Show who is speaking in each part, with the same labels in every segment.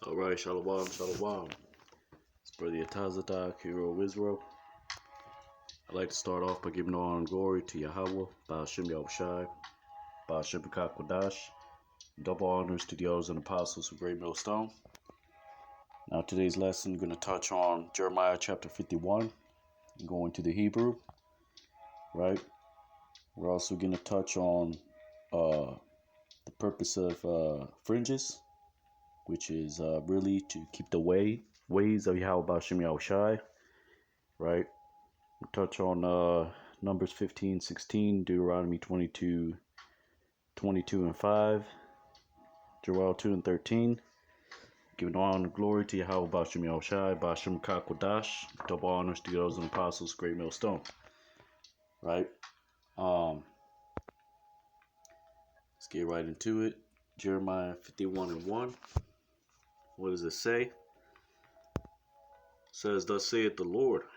Speaker 1: All right, Shalom, Shalom. It's Brother Yatazadak, hero of Israel. I'd like to start off by giving honor and glory to Yahweh, Ba'ashem Yahushai, Ba'ashem B'Kakwadash. Double honors to the elders and apostles of Great Millstone. Now, today's lesson, we're going to touch on Jeremiah chapter 51, going to the Hebrew, right? We're also going to touch on the purpose of fringes, which is really to keep the ways of Yahweh Ba'ashem Yahushai, right? We'll touch on Numbers 15:16, Deuteronomy 22:22 and 5, Joel 2:13. Giving honor and glory to Yahweh Ba'ashem Yahushai, Ba'ashem Kakwadash, double honors to those and apostles, Great Millstone. Right? Let's get right into it. Jeremiah 51:1. What does it say? It says, "Thus saith the Lord,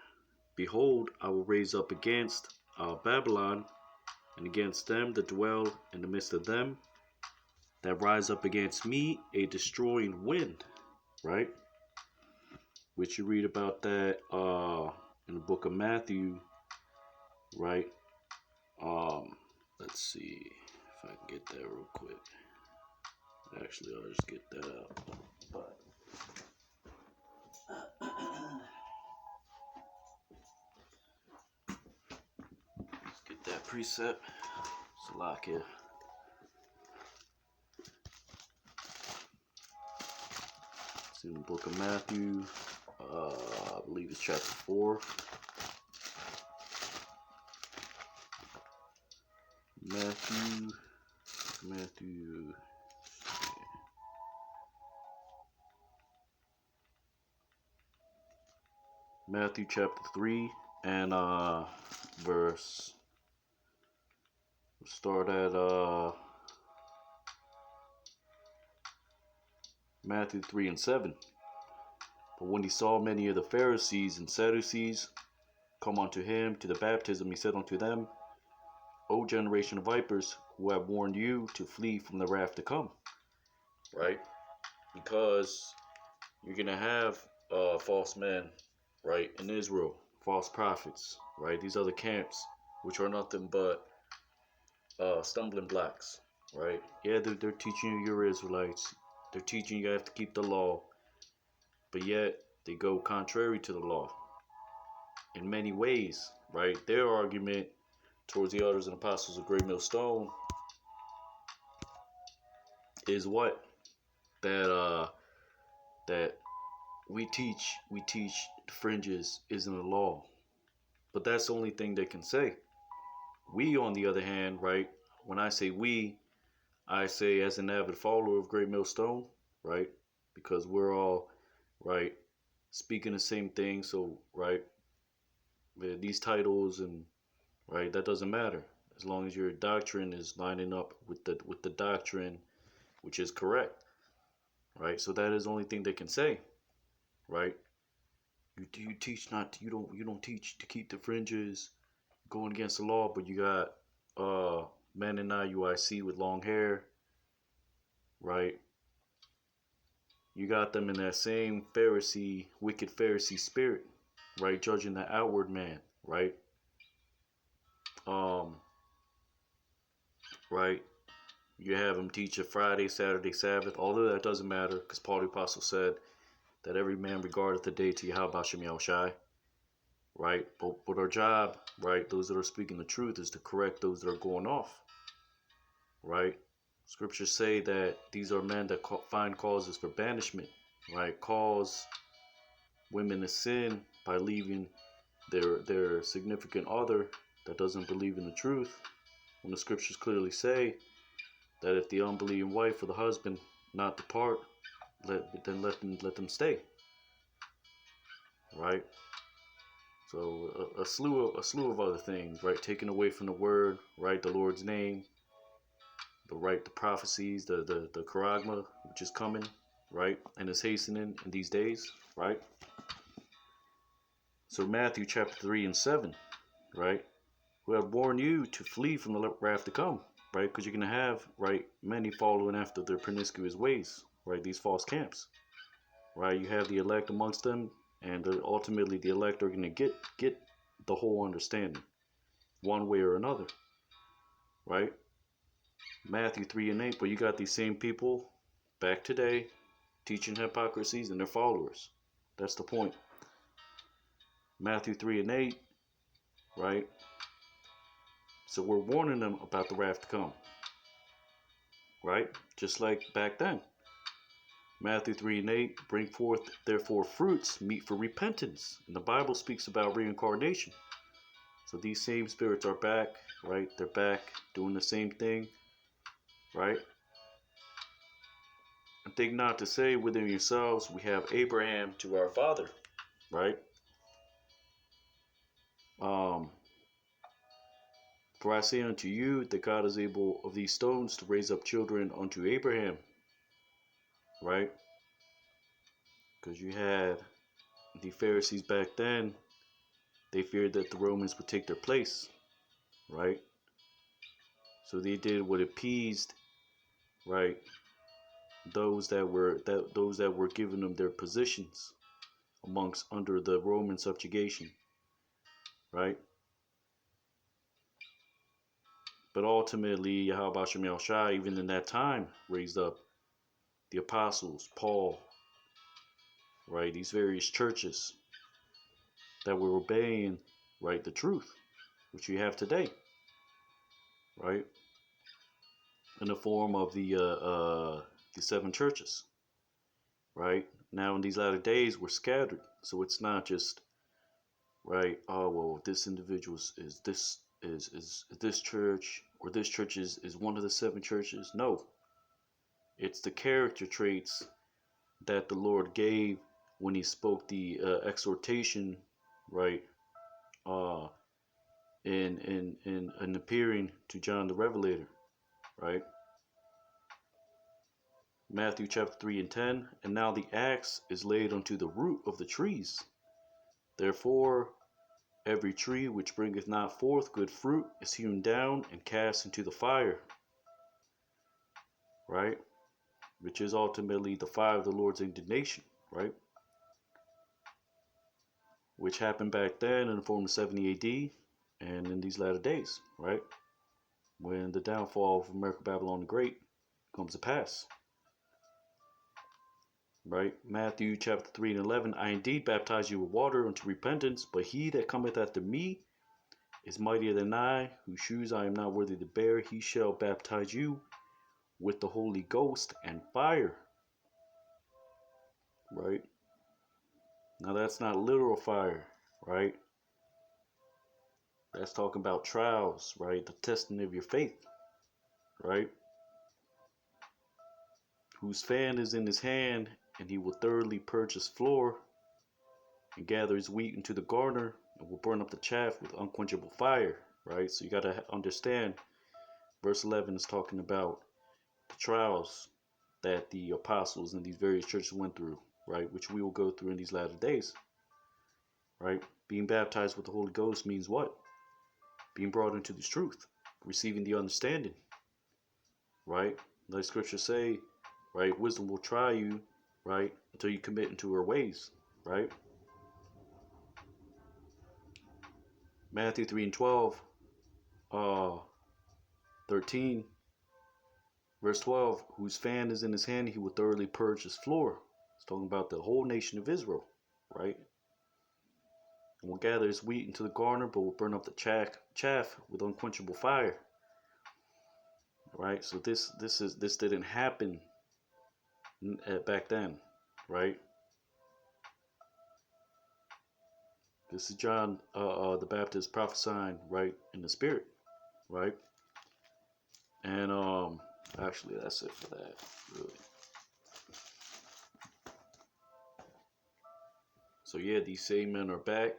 Speaker 1: Behold, I will raise up against Babylon, and against them that dwell in the midst of them, that rise up against me a destroying wind," right? Which you read about that in the book of Matthew, right? Let's see if I can get that real quick. Actually, I'll just get that out. But let's get that precept. Salakia. It's in the book of Matthew. I believe it's chapter 4. Matthew chapter 3 and verse. We'll start at Matthew 3:7. But when he saw many of the Pharisees and Sadducees come unto him to the baptism, he said unto them, O generation of vipers, who have warned you to flee from the wrath to come. Right? Because you're going to have false men, right, in Israel, false prophets, right? These other camps, which are nothing but stumbling blocks, right? Yeah, they're teaching you you're Israelites. They're teaching you have to keep the law, but yet they go contrary to the law in many ways, right? Their argument towards the elders and apostles of Great Millstone is what? That we teach fringes isn't a law. But that's the only thing they can say. We, on the other hand, right? When I say we, I say as an avid follower of Great Millstone, right? Because we're all, right, speaking the same thing. So, right, these titles and, right, that doesn't matter. As long as your doctrine is lining up with the doctrine, which is correct, right? So that is the only thing they can say, right? You teach not, you don't teach to keep the fringes, going against the law, but you got men in IUIC with long hair, right? You got them in that same wicked Pharisee spirit, right? Judging the outward man, right? Right? You have them teach a Friday, Saturday, Sabbath. Although that doesn't matter, because Paul the Apostle said that every man regardeth the day to Yahweh Ba'ashem Yahushai, right? But our job, right, those that are speaking the truth, is to correct those that are going off, right? Scriptures say that these are men that find causes for banishment, right? Cause women to sin by leaving their significant other that doesn't believe in the truth, when the scriptures clearly say that if the unbelieving wife or the husband not depart, let them stay, right? So a slew of other things, right? Taken away from the word, right? The Lord's name, the prophecies, the charagma, which is coming, right? And is hastening in these days, right? So Matthew chapter 3:7, right? Who have warned you to flee from the wrath to come, right? Because you're going to have, right, many following after their promiscuous ways, right? These false camps, right? You have the elect amongst them, and ultimately the elect are going to get the whole understanding, one way or another, right? Matthew 3 and 8, but you got these same people back today teaching hypocrisies and their followers. That's the point. Matthew 3 and 8, right? So we're warning them about the wrath to come, right? Just like back then. Matthew 3 and 8, bring forth therefore fruits, meet for repentance. And the Bible speaks about reincarnation. So these same spirits are back, right? They're back doing the same thing, right? And think not to say within yourselves, we have Abraham to our father, right? For I say unto you that God is able of these stones to raise up children unto Abraham, right? Because you had the Pharisees back then, they feared that the Romans would take their place, right? So they did what appeased, right, those that were giving them their positions amongst under the Roman subjugation, right? But ultimately, Yahweh Shem Yahushua, even in that time, raised up the apostles, Paul, right? These various churches that were obeying, right, the truth, which you have today, right, in the form of the seven churches, right. Now in these latter days, we're scattered, so it's not just right. Oh well, this individual is this is this church, or this church is one of the seven churches. No, it's the character traits that the Lord gave when He spoke the exhortation, right, uh, in appearing to John the Revelator, right? Matthew chapter 3 and 10. And now the axe is laid unto the root of the trees. Therefore, every tree which bringeth not forth good fruit is hewn down and cast into the fire, right? Which is ultimately the fire of the Lord's indignation, right? Which happened back then in the form of 70 AD and in these latter days, right? When the downfall of America Babylon the Great comes to pass. Right? Matthew chapter 3 and 11. I indeed baptize you with water unto repentance, but he that cometh after me is mightier than I, whose shoes I am not worthy to bear. He shall baptize you with the Holy Ghost and fire. Right? Now that's not literal fire, right? That's talking about trials, right? The testing of your faith, right? Whose fan is in his hand, and he will thoroughly purge his floor, and gather his wheat into the garner, and will burn up the chaff with unquenchable fire, right? So you got to understand, verse 11 is talking about the trials that the apostles and these various churches went through, right? Which we will go through in these latter days, right? Being baptized with the Holy Ghost means what? Being brought into this truth, receiving the understanding, right? Like scriptures say, right? Wisdom will try you, right? Until you commit into her ways, right? Matthew 3 and 12, 13, verse 12, whose fan is in his hand, he will thoroughly purge his floor. It's talking about the whole nation of Israel, right? And will gather his wheat into the garner, but will burn up the chaff with unquenchable fire. Right? So this didn't happen back then, right? This is John the Baptist prophesying, right, in the spirit, right? And actually that's it for that, really. So yeah, these same men are back,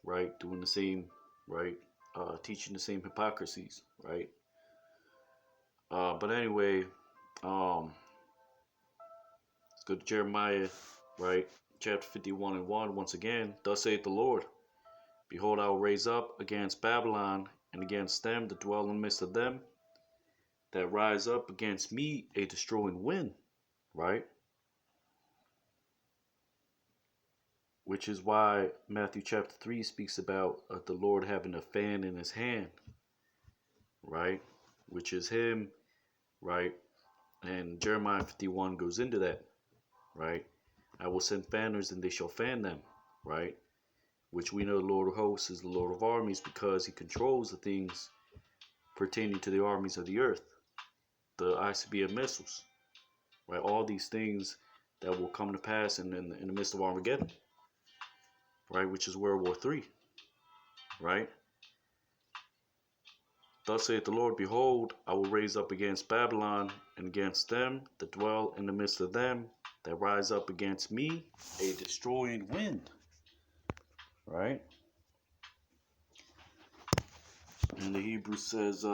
Speaker 1: right, doing the same, right, teaching the same hypocrisies, right? But anyway, let's go to Jeremiah, right, chapter 51 and 1. Once again, thus saith the Lord, behold, I will raise up against Babylon and against them that dwell in the midst of them, that rise up against me a destroying wind, right? which is why Matthew chapter 3 speaks about the Lord having a fan in his hand, right? Which is him, right? And Jeremiah 51 goes into that, right? I will send fanners and they shall fan them, right? Which we know the Lord of hosts is the Lord of armies because he controls the things pertaining to the armies of the earth, the ICBM missiles, right? All these things that will come to pass in the midst of Armageddon, right? Which is World War III, right? Thus saith the Lord, behold, I will raise up against Babylon and against them that dwell in the midst of them that rise up against me a destroying wind, right? And the Hebrew says,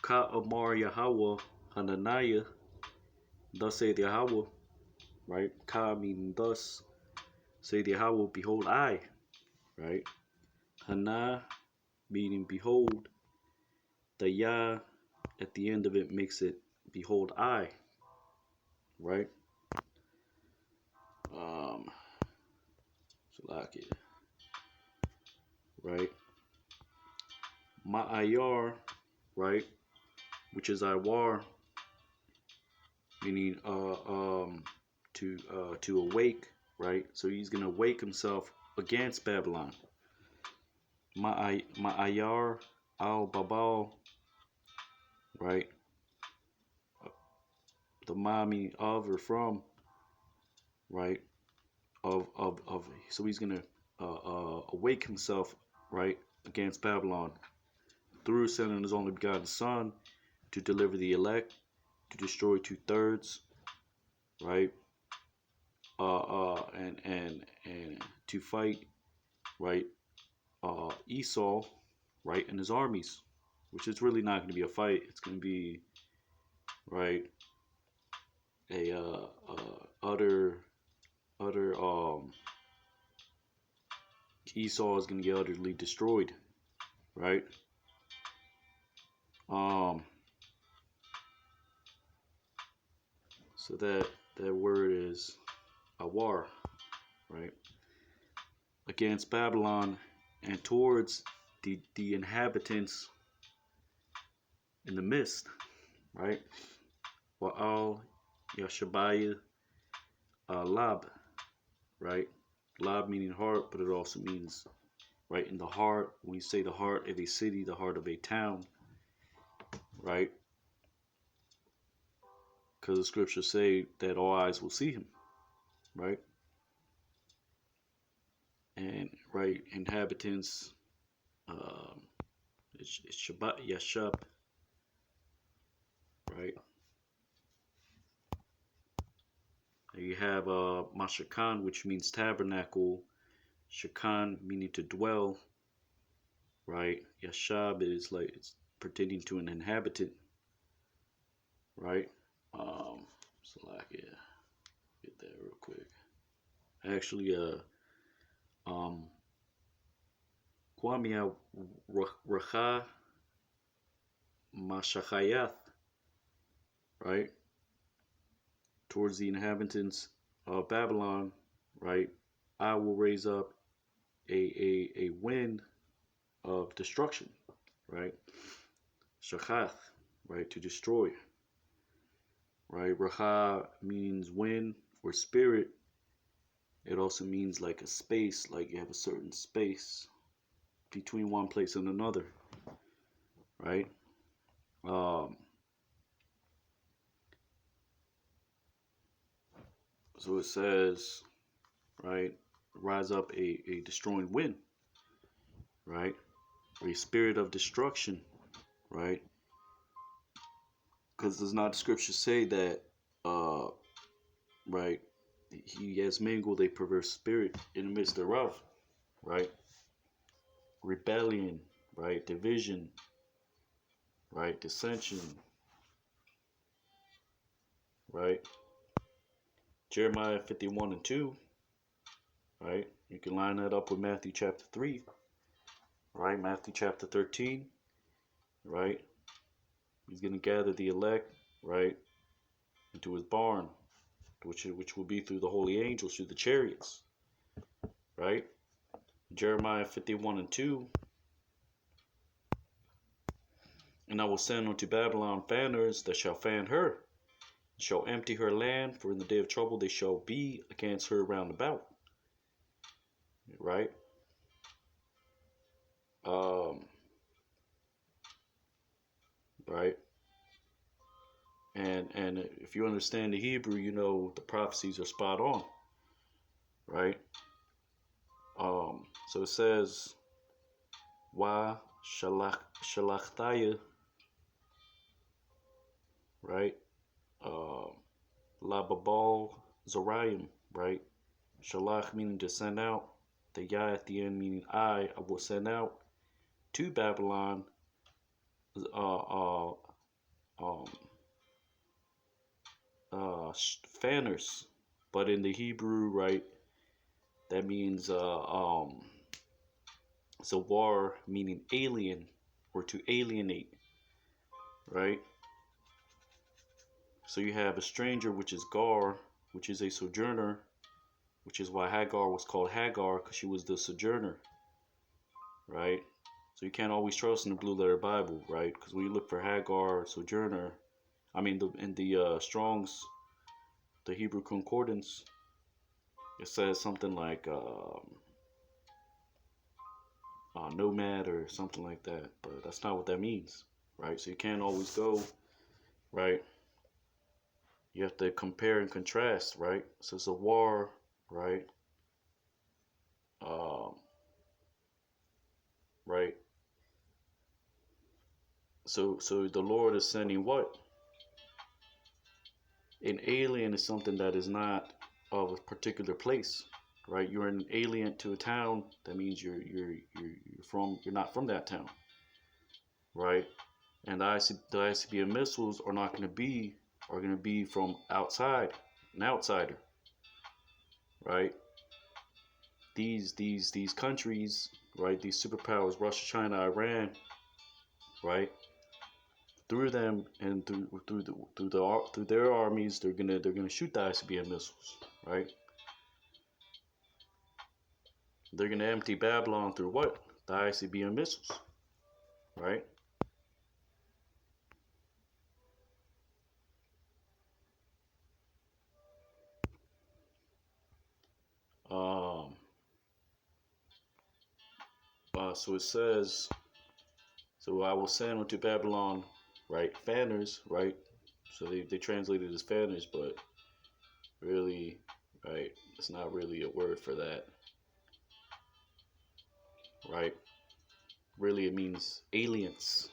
Speaker 1: Ka Amar Yahweh Hananiah, thus saith Yahweh, right? Ka meaning thus, saith Yahweh, behold I, right? Hana meaning behold, the Yah at the end of it makes it behold I, right? So like it, right? Ma'ayar, right? Which is Iwar, meaning to awake, right? So he's gonna wake himself against Babylon. Ma'ayar al Babal, right? The mommy of or from, right? Of so he's gonna awake himself, right, against Babylon through sending his only begotten Son to deliver the elect, to destroy 2/3, right? And to fight, right, Esau, right, and his armies, which is really not going to be a fight. It's going to be, right, a utter Esau is going to get utterly destroyed, right? So that word is awar, right, against Babylon and towards the inhabitants in the midst, right? Wa'al Yashabaya Lab, right? Lab meaning heart, but it also means, right, in the heart. When you say the heart of a city, the heart of a town, right? Because the scriptures say that all eyes will see him, right? And, right, inhabitants, it's Shabbat Yashab, right? And you have Mashakan, which means tabernacle, Shakan meaning to dwell, right? Yashab is like it's pertaining to an inhabitant, right? So like yeah, get that real quick. Actually, Kwamia Racha Mashachayath, right? Towards the inhabitants of Babylon, right? I will raise up a wind of destruction, right? Shachath, right? To destroy, right? Racha means wind or spirit. It also means like a space, like you have a certain space between one place and another, right? So it says, right, rise up a destroying wind, right? A spirit of destruction, right? Because does not the scripture say that, right, he has mingled a perverse spirit in the midst thereof, right? Rebellion, right? Division, right? Dissension, right? Jeremiah 51:2, right? You can line that up with Matthew chapter 3, right? Matthew chapter 13, right? He's going to gather the elect, right, into his barn, which will be through the holy angels, through the chariots, right? Jeremiah 51:2. And I will send unto Babylon fanners that shall fan her, shall empty her land, for in the day of trouble they shall be against her round about. Right? Um, right? And if you understand the Hebrew, you know the prophecies are spot on, right? So it says, Wa Shalachtaya, right? Uh, La Babal Zarayim, right? Shalach meaning to send out. The Yah at the end meaning I will send out to Babylon uh, uh, um, fanners. But in the Hebrew, right, that means zawar, meaning alien or to alienate, right? So you have a stranger, which is Gar, which is a sojourner, which is why Hagar was called Hagar, because she was the sojourner, right? So you can't always trust in the Blue Letter Bible, right? Because when you look for Hagar, sojourner, I mean, in the Strong's, the Hebrew Concordance, it says something like nomad or something like that, but that's not what that means, right? So you can't always go, right? You have to compare and contrast, right? So it's a war, right? Um, right? So the Lord is sending what? An alien is something that is not of a particular place, right? You're an alien to a town. That means you're not from that town, right? And the ICBM missiles are going to be from outside, an outsider, right? These countries, right? These superpowers, Russia, China, Iran, right? Through them and through their armies, they're gonna shoot the ICBM missiles, right? They're gonna empty Babylon through what? The ICBM missiles, right? Um, so it says, so I will send unto Babylon, right? Fanners, right? So they translated as fanners, but really, right? It's not really a word for that, right? Really, it means aliens,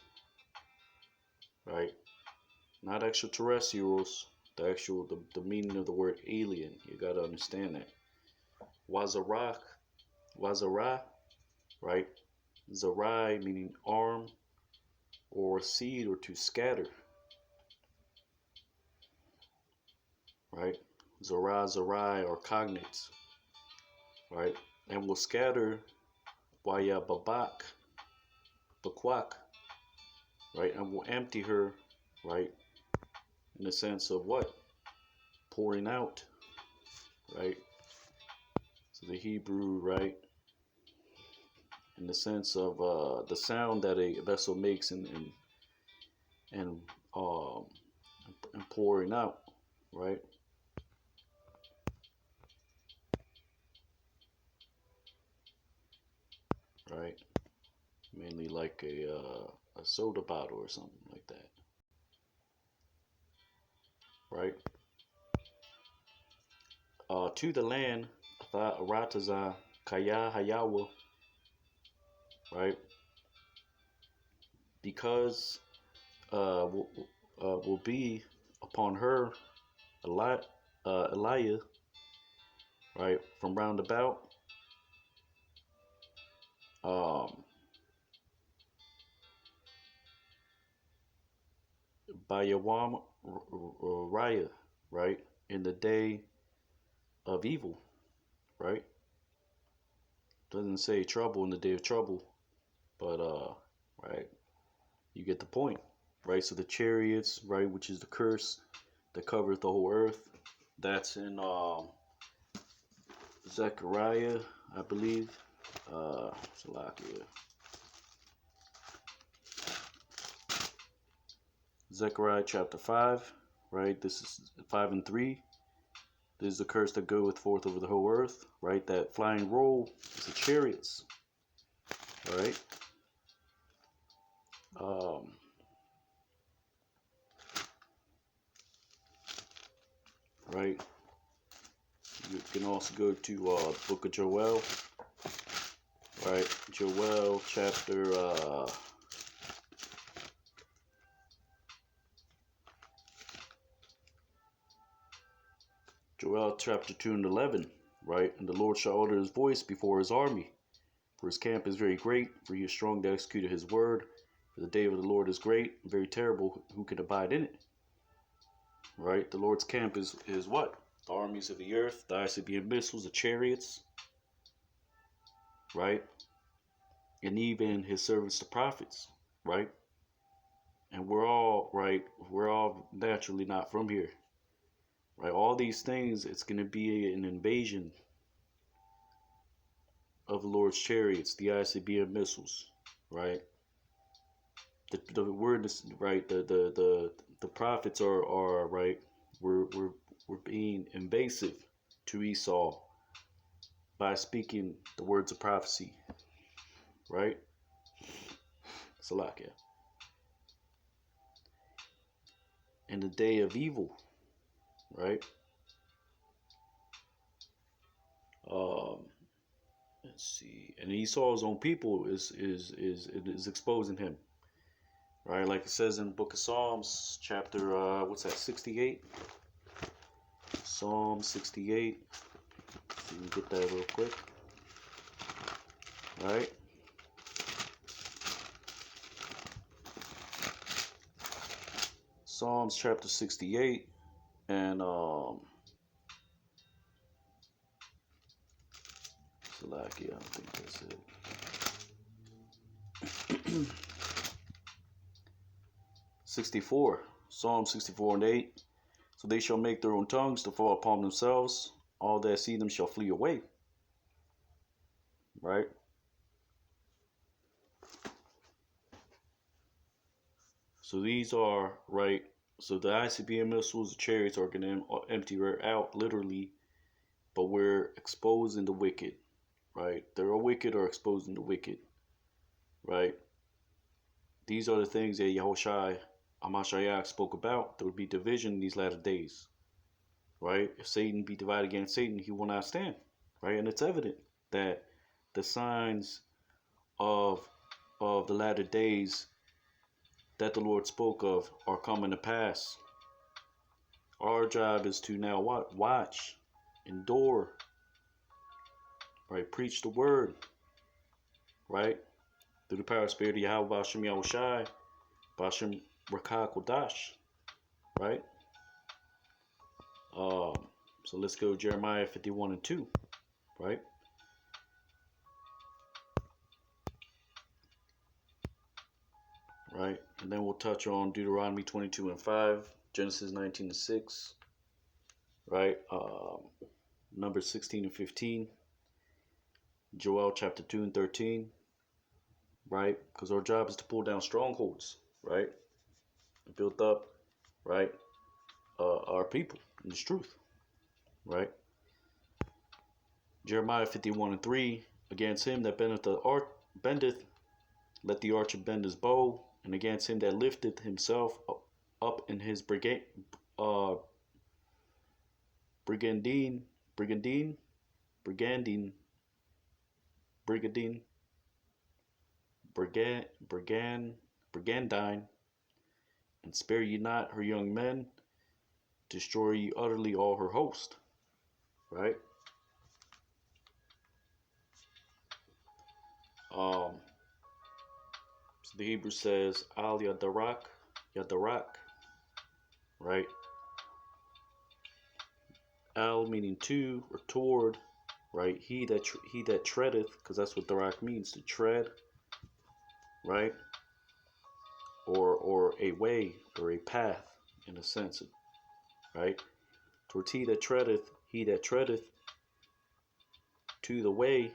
Speaker 1: right? Not extraterrestrials. The meaning of the word alien. You gotta understand that. Wazarak, Wazara, right? Zarai meaning arm or seed or to scatter, right? Zara, Zarai or cognates, right? And will scatter Waya Babak, Bakwak, right? And will empty her, right? In the sense of what? Pouring out, right? So the Hebrew, right? In the sense of the sound that a vessel makes and um, and pouring out, right? Right? Mainly like a soda bottle or something like that, right? To the land, Rataza Kaya Hayawa, right? Because will, will be upon her Eliah, right? From round about, um, by Yawam Raya, right? In the day of evil, right? Doesn't say trouble in the day of trouble, but right, you get the point, right? So the chariots, right, which is the curse that covereth the whole earth, that's in Zechariah, I believe. Salakia. Zechariah chapter 5, right? This is 5 and 3. This is the curse that goeth forth over the whole earth, right? That flying roll is the chariots, all right? Right? You can also go to book of Joel, right? Joel chapter Joel chapter 2 and 11, right? And the Lord shall utter his voice before his army, for his camp is very great, for he is strong that executed his word. For the day of the Lord is great, very terrible, who can abide in it? Right? The Lord's camp is what? The armies of the earth, the ICBM missiles, the chariots, right? And even his servants, the prophets, right? And we're all, right? We're all naturally not from here, right? All these things, it's going to be an invasion of the Lord's chariots, the ICBM missiles, right? The word is right. The prophets are right. We're being invasive to Esau by speaking the words of prophecy, right? Salakia. In the day of evil, right? Let's see. And Esau's own people is exposing him, right? Like it says in the book of Psalms, chapter what's that? 68. Psalm 68. So you can get that real quick, right? Psalms chapter 68 and Salakia, I think that's it. 64, Psalm 64 and 8. So they shall make their own tongues to fall upon themselves. All that see them shall flee away. Right? So these are, right, so the ICBM missiles, the chariots are going to empty out literally, but we're exposing the wicked, right? They're wicked or exposing the wicked, right? These are the things that Yahushua Hamashiach spoke about. There would be division in these latter days, right? If Satan be divided against Satan, he will not stand, right? And it's evident that the signs of the latter days that the Lord spoke of are coming to pass. Our job is to now what? Watch, endure, right? Preach the word, right? Through the power of Spirit of Yahweh Bashem Yahushai, Bashem Rakah Kodash, right? So let's go Jeremiah 51 and 2, right? Right? And then we'll touch on Deuteronomy 22 and 5, Genesis 19 and 6, right? Numbers 16 and 15, Joel chapter 2 and 13, right? Because our job is to pull down strongholds, right? And build up, right? Our people in this truth, right? Jeremiah 51 and 3, against him that bendeth, let the archer bend his bow, and against him that lifteth himself up in his brigandine, and spare ye not her young men, destroy ye utterly all her host, right? So the Hebrew says al yadarak, right? Al meaning to or toward, right? He that treadeth, because that's what darak means, to tread, right? Or a way or a path in a sense, right? Towards he that treadeth to the way,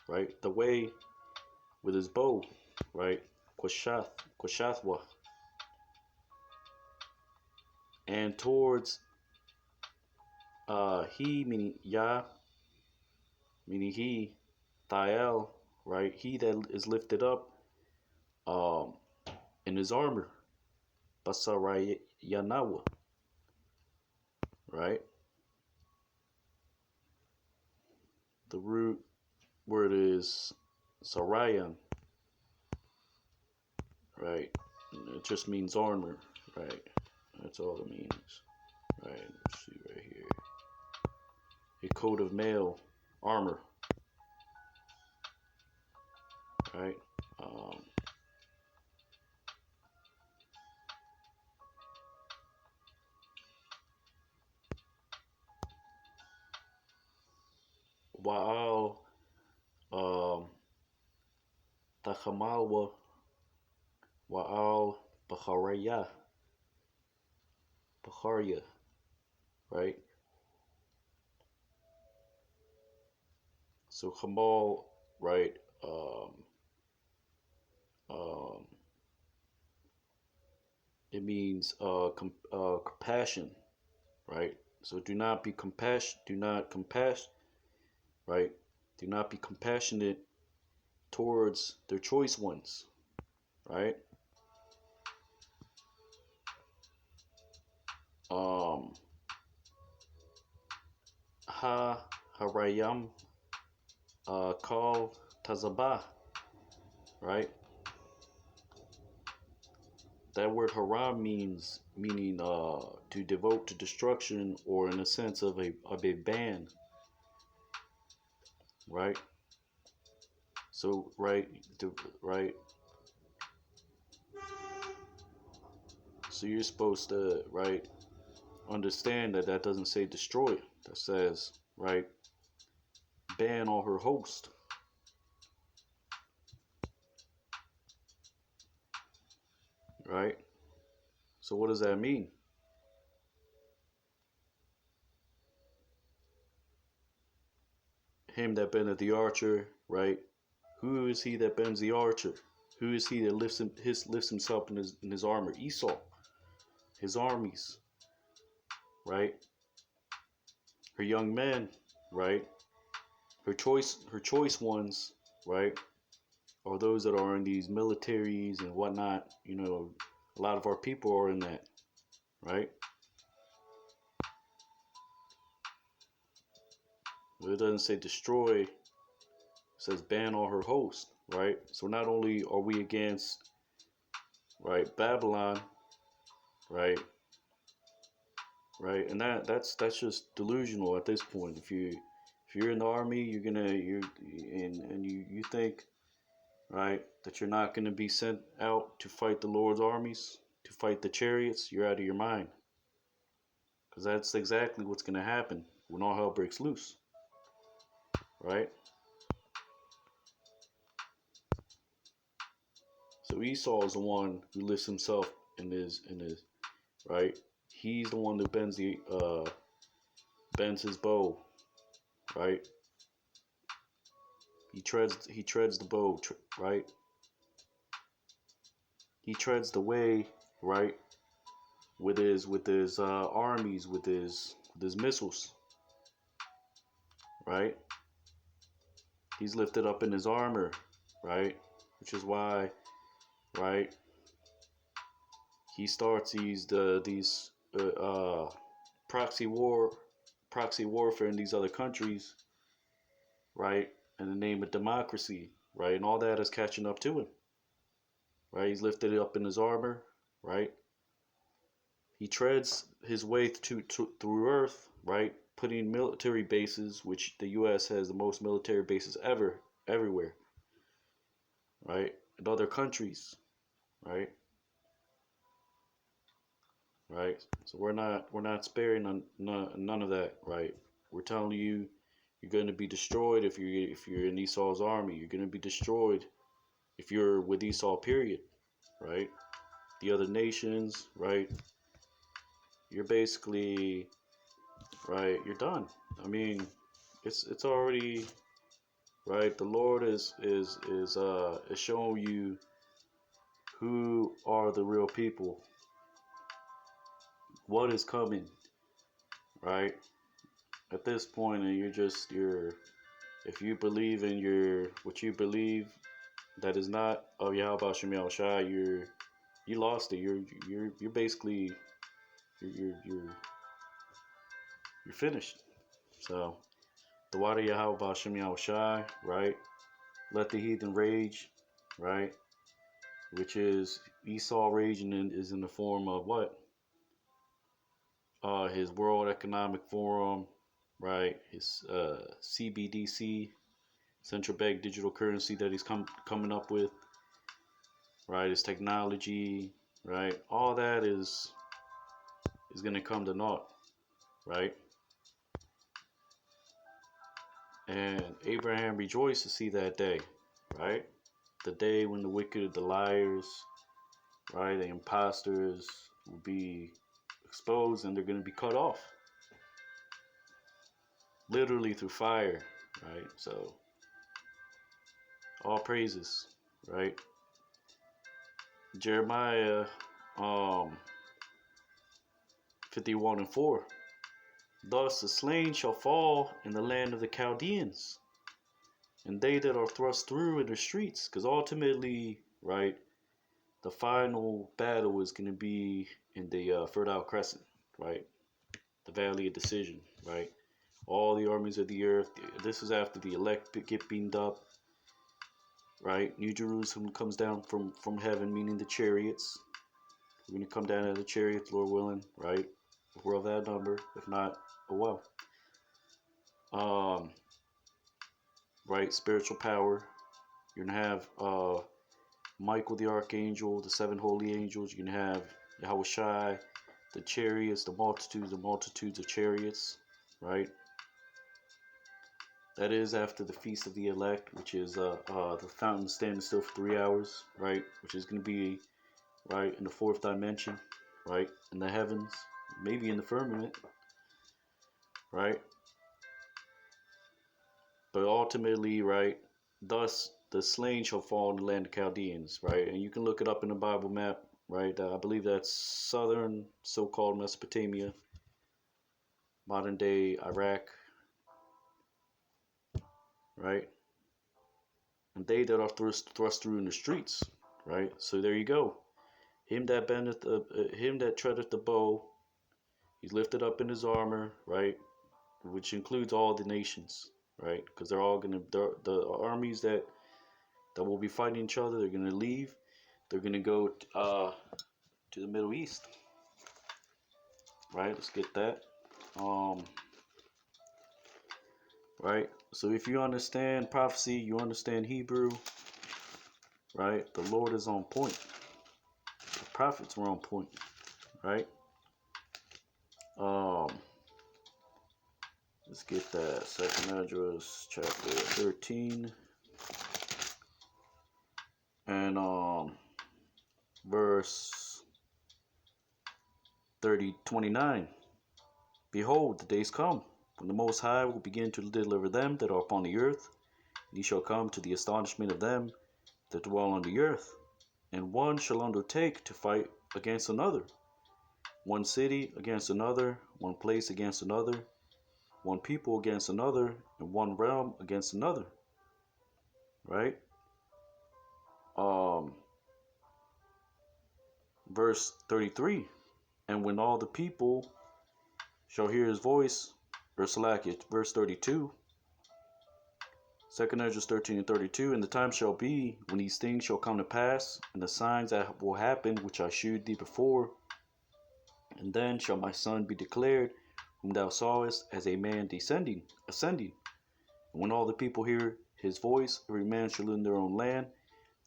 Speaker 1: right? The way with his bow, right? Kwashathwa, and towards he meaning Yah, meaning he, Thiel, right? He that is lifted up um in his armor, Basarayanawa, right? The root word is Sarayan, right? It just means armor, right? That's all it means, right? Let's see right here. A coat of mail, armor, right? Um, Wa'al, um, Tachamalwa, Wa'al, Bakharaya, Bakharya, right? So Hamal, right? Um, it means compassion, right? So do not be compassion. Do not compassion, right? Do not be compassionate towards their choice ones, right? Um, ha harayam call tazabah, right? That word haram means meaning to devote to destruction, or in a sense of a ban, right? So right, so you're supposed to right understand that that doesn't say destroy. That says right ban all her host, right? So what does that mean? Him that bendeth the archer, right? Who is he that bends the archer? Who is he that lifts himself in his armor? Esau, his armies, right? Her young men, right? Her choice ones, right? Are those that are in these militaries and whatnot. You know, a lot of our people are in that, right? But it doesn't say destroy. It says ban all her hosts, right? So not only are we against, right, Babylon, right, right, and that's just delusional at this point. If you're in the army, and you think, right, that you're not gonna be sent out to fight the Lord's armies, to fight the chariots, you're out of your mind. Because that's exactly what's gonna happen when all hell breaks loose, right? So Esau is the one who lifts himself in his right. He's the one that bends his bow, right? He treads the bow, right? He treads the way, right, with his armies, with his missiles, right? He's lifted up in his armor, right? Which is why, right, he starts these proxy warfare in these other countries, right? In the name of democracy, right? And all that is catching up to him, right? He's lifted up in his armor, right? He treads his way through Earth, right? Putting military bases, which the U.S. has the most military bases ever, everywhere, right? In other countries, right? Right. So we're not sparing none of that, right? We're telling you, you're going to be destroyed if you're in Esau's army. You're going to be destroyed if you're with Esau. Period. Right. The other nations, right? You're basically right. You're done. I mean, it's already right? The Lord is showing you who are the real people, what is coming, right? At this point, and you're if you believe in your what you believe that is not of Yahweh Shem Shai, you lost it. You're basically you're you're you're, you're finished. So the water Yahweh Shem Shai, right? Let the heathen rage, right? Which is Esau raging is in the form of what? His World Economic Forum, right? His CBDC, central bank digital currency that he's coming up with, right? His technology, right? All that is gonna come to naught, right? And Abraham rejoiced to see that day, right? The day when the wicked, the liars, right, the imposters will be exposed and they're gonna be cut off, literally through fire, right? So all praises, right? Jeremiah um 51:4. Thus the slain shall fall in the land of the Chaldeans, and they that are thrust through in the streets, because ultimately, right, the final battle is going to be in the Fertile Crescent, right, the Valley of Decision, right. All the armies of the earth. This is after the elect get beamed up, right? New Jerusalem comes down from heaven, meaning the chariots. We're gonna come down at the chariots, Lord willing, right? If we're of that number. If not, oh well. Um, right, spiritual power. You're gonna have Michael the Archangel, the seven holy angels. You're gonna have Yahweh Shai, the chariots, the multitudes of chariots, right? That is after the Feast of the Elect, which is the fountain standing still for 3 hours, right? Which is gonna be right in the fourth dimension, right? In the heavens, maybe in the firmament, right? But ultimately, right, thus the slain shall fall in the land of Chaldeans, right? And you can look it up in the Bible map, right? I believe that's southern so-called Mesopotamia, modern day Iraq, right? And they that are thrust through in the streets, right? So there you go. Him that treadeth the bow, he's lifted up in his armor, right? Which includes all the nations, right? Because they're all gonna the armies that will be fighting each other. They're gonna leave. They're gonna go to the Middle East, right? Let's get that. Um, right. So if you understand prophecy, you understand Hebrew, right? The Lord is on point. The prophets were on point, right? Um, let's get that. Second Esdras, chapter 13, and verse 29. Behold, the days come when the Most High will begin to deliver them that are upon the earth, and he shall come to the astonishment of them that dwell on the earth. And one shall undertake to fight against another, one city against another, one place against another, one people against another, and one realm against another. Right? Um, verse 33. And when all the people shall hear his voice, verse 32. Second Esdras 13:32. And the time shall be when these things shall come to pass, and the signs that will happen, which I shewed thee before. And then shall my son be declared, whom thou sawest, as a man ascending. And when all the people hear his voice, every man shall in their own land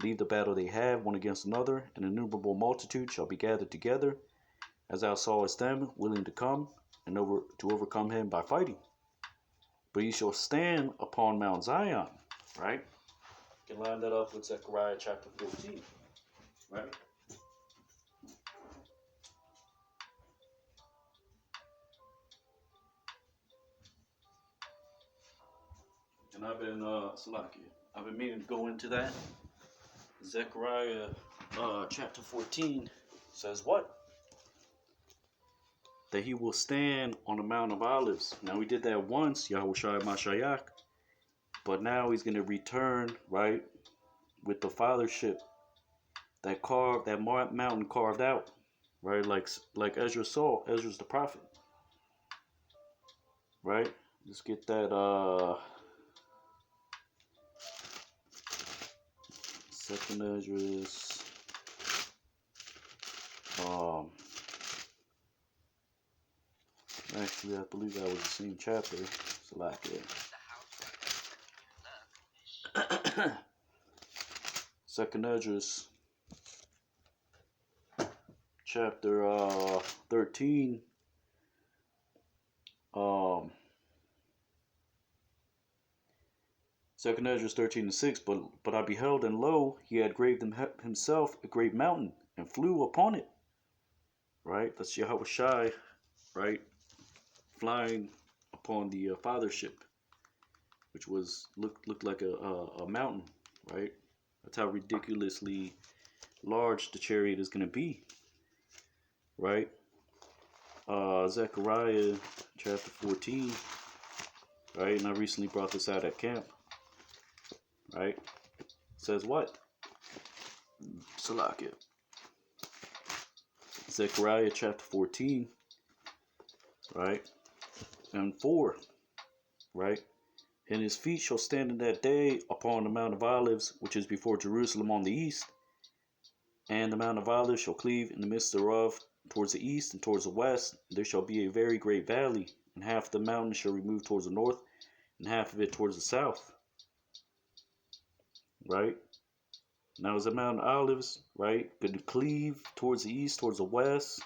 Speaker 1: leave the battle they have one against another, and an innumerable multitude shall be gathered together, as thou sawest them, willing to come and to overcome him by fighting. But he shall stand upon Mount Zion, right? You can line that up with Zechariah chapter 15, right? And and I've been Salakia. I've been meaning to go into that. Zechariah chapter 14 says what? That he will stand on the Mount of Olives. Now we did that once, Yahushua Mashiach, but now he's going to return, right, with the fathership that mountain carved out, right, like Ezra saw. Ezra's the prophet, right? Let's get that second Ezra's actually I believe that was the same chapter. So like it. Second Ezra's chapter 13. Second Ezra 13:6. But I beheld, and lo, he had graved himself a great mountain, and flew upon it. Right? That's Yahweh Shai, right? Flying upon the fathership, which was looked like a mountain, right? That's how ridiculously large the chariot is going to be, right? Zechariah chapter 14, right? And I recently brought this out at camp, right? It says what? Salakia. Zechariah chapter 14, right? And 4, right? And his feet shall stand in that day upon the Mount of Olives, which is before Jerusalem on the east. And the Mount of Olives shall cleave in the midst thereof towards the east and towards the west. There shall be a very great valley, and half the mountain shall remove towards the north, and half of it towards the south. Right? Now is the Mount of Olives, right, going to cleave towards the east, towards the west,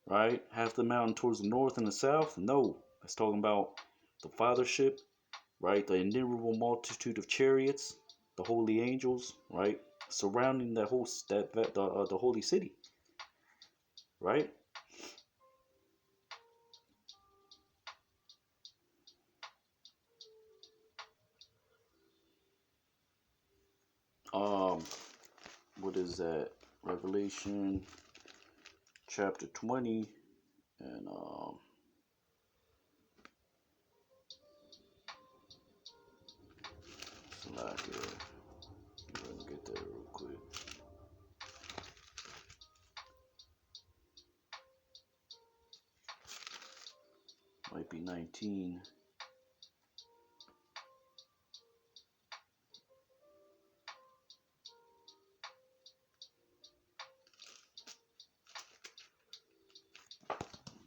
Speaker 1: right? Half the mountain towards the north and the south? No. It's talking about the fathership, right? The innumerable multitude of chariots, the holy angels, right? Surrounding the holy city, right? What is that? Revelation chapter 20 and let me get that real quick. Might be 19.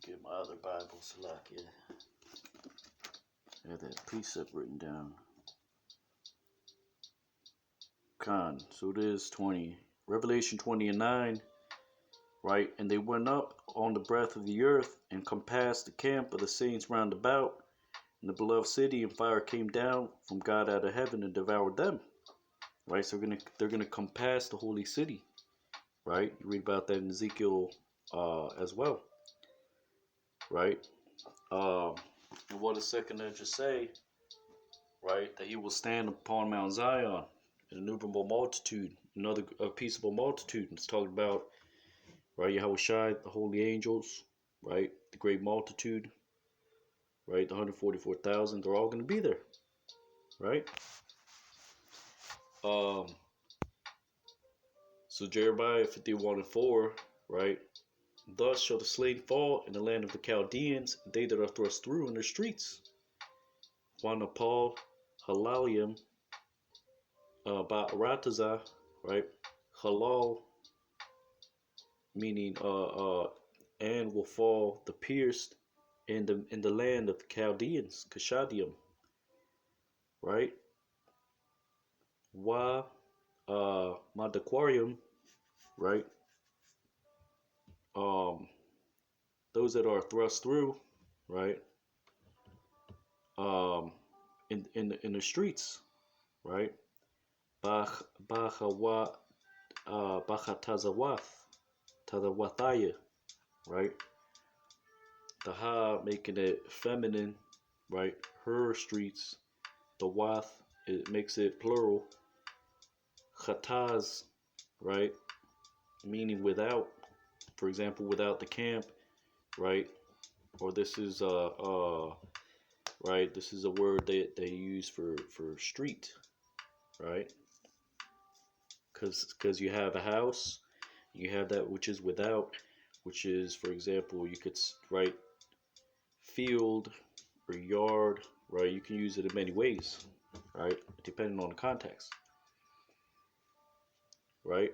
Speaker 1: Get my other Bible, Salakia. I had that precept written down. Con. So it is 20. Revelation 20 and 9. Right? And they went up on the breadth of the earth and compassed the camp of the saints round about in the beloved city, and fire came down from God out of heaven and devoured them. Right? So they're gonna compass the holy city. Right? You read about that in Ezekiel as well. Right? And what does second Ezra say? Right? That he will stand upon Mount Zion, an innumerable multitude, another peaceable multitude. It's talking about, right, Yahweh Shai, the holy angels, right, the great multitude, right, the 144,000. They're all going to be there, right? So Jeremiah 51 and 4, right? Thus shall the slain fall in the land of the Chaldeans, and they that are thrust through in their streets. Wanapal, Halalium, Ba'aratazah, right? Halal, meaning and will fall the pierced in the land of the Chaldeans, Kashadium, right? Wa Madaquarium, right? Those that are thrust through, right? In the streets, right? Bachawa Bachatazawath, Tazawathaya, right? The ha making it feminine, right? Her streets, the wath, it makes it plural. Khataz, right? Meaning without. For example, without the camp, right? Or this is right. This is a word that they use for street, right? Because you have a house, you have that which is without, which is, for example, you could write field or yard, right? You can use it in many ways, right? Depending on the context, right?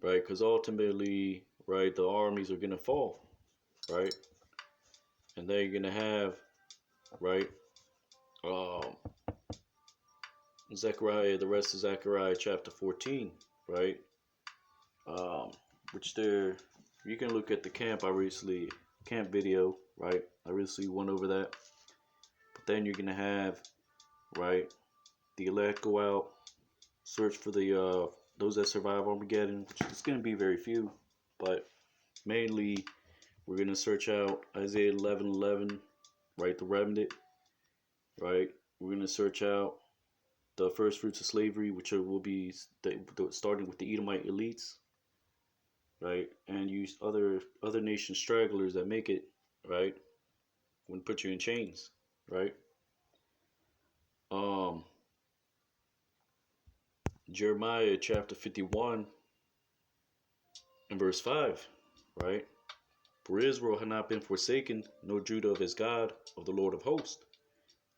Speaker 1: Right, because ultimately, right, the armies are gonna fall, right, and then you're gonna have, right, um, Zechariah, the rest of Zechariah chapter 14, right, um, which there, you can look at the camp video, right, I recently went over that, but then you're gonna have, right, the elect go out, search for the those that survive Armageddon, which is gonna be very few, but mainly we're gonna search out Isaiah 11:11, right, the remnant, right. We're gonna search out the first fruits of slavery, which will be starting with the Edomite elites, right, and use other nation stragglers that make it, right, when put you in chains, right. Um, Jeremiah chapter 51 and verse 5, right. For Israel had not been forsaken, nor Judah of his God, of the Lord of hosts,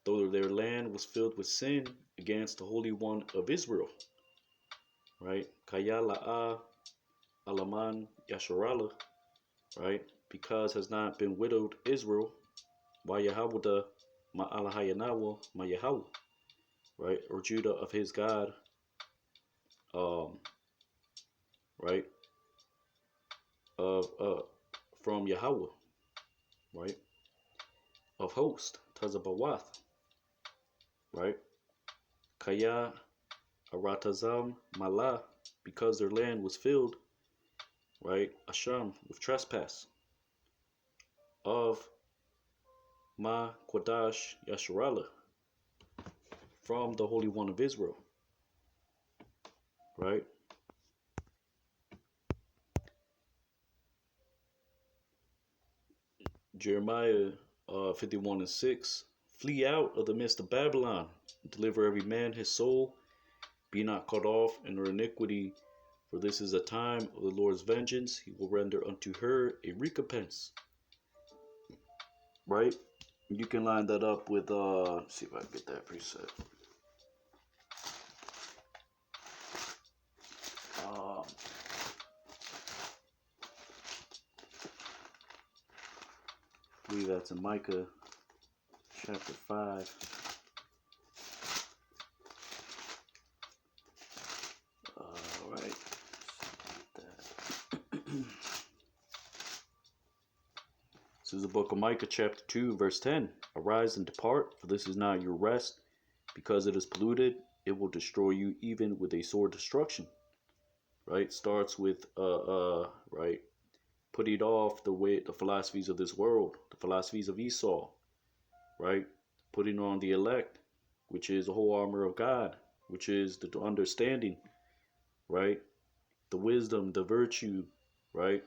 Speaker 1: though their land was filled with sin against the Holy One of Israel, right. Kayala'a Alaman Yasharala, right, because has not been widowed Israel, Wayahawadah Ma'alahayanawa Mayahawa, right, or Judah of his God, um, right, of from Yahweh, right, of host, Tazabawath, right, Kaya Aratazam Malah, because their land was filled, right, Asham, with trespass, of Ma Quadash Yasharala, from the Holy One of Israel, right. Jeremiah 51 and 6. Flee out of the midst of Babylon, and deliver every man his soul. Be not cut off in her iniquity, for this is a time of the Lord's vengeance. He will render unto her a recompense. Right? You can line that up with, see if I can get that preset. I believe that's in Micah chapter 5. All right. This is the book of Micah chapter 2 verse 10. Arise and depart, for this is not your rest. Because it is polluted, it will destroy you even with a sore destruction. Right? Starts with right, putting off the philosophies of this world, the philosophies of Esau, right? Putting on the elect, which is the whole armor of God, which is the understanding, right? The wisdom, the virtue, right?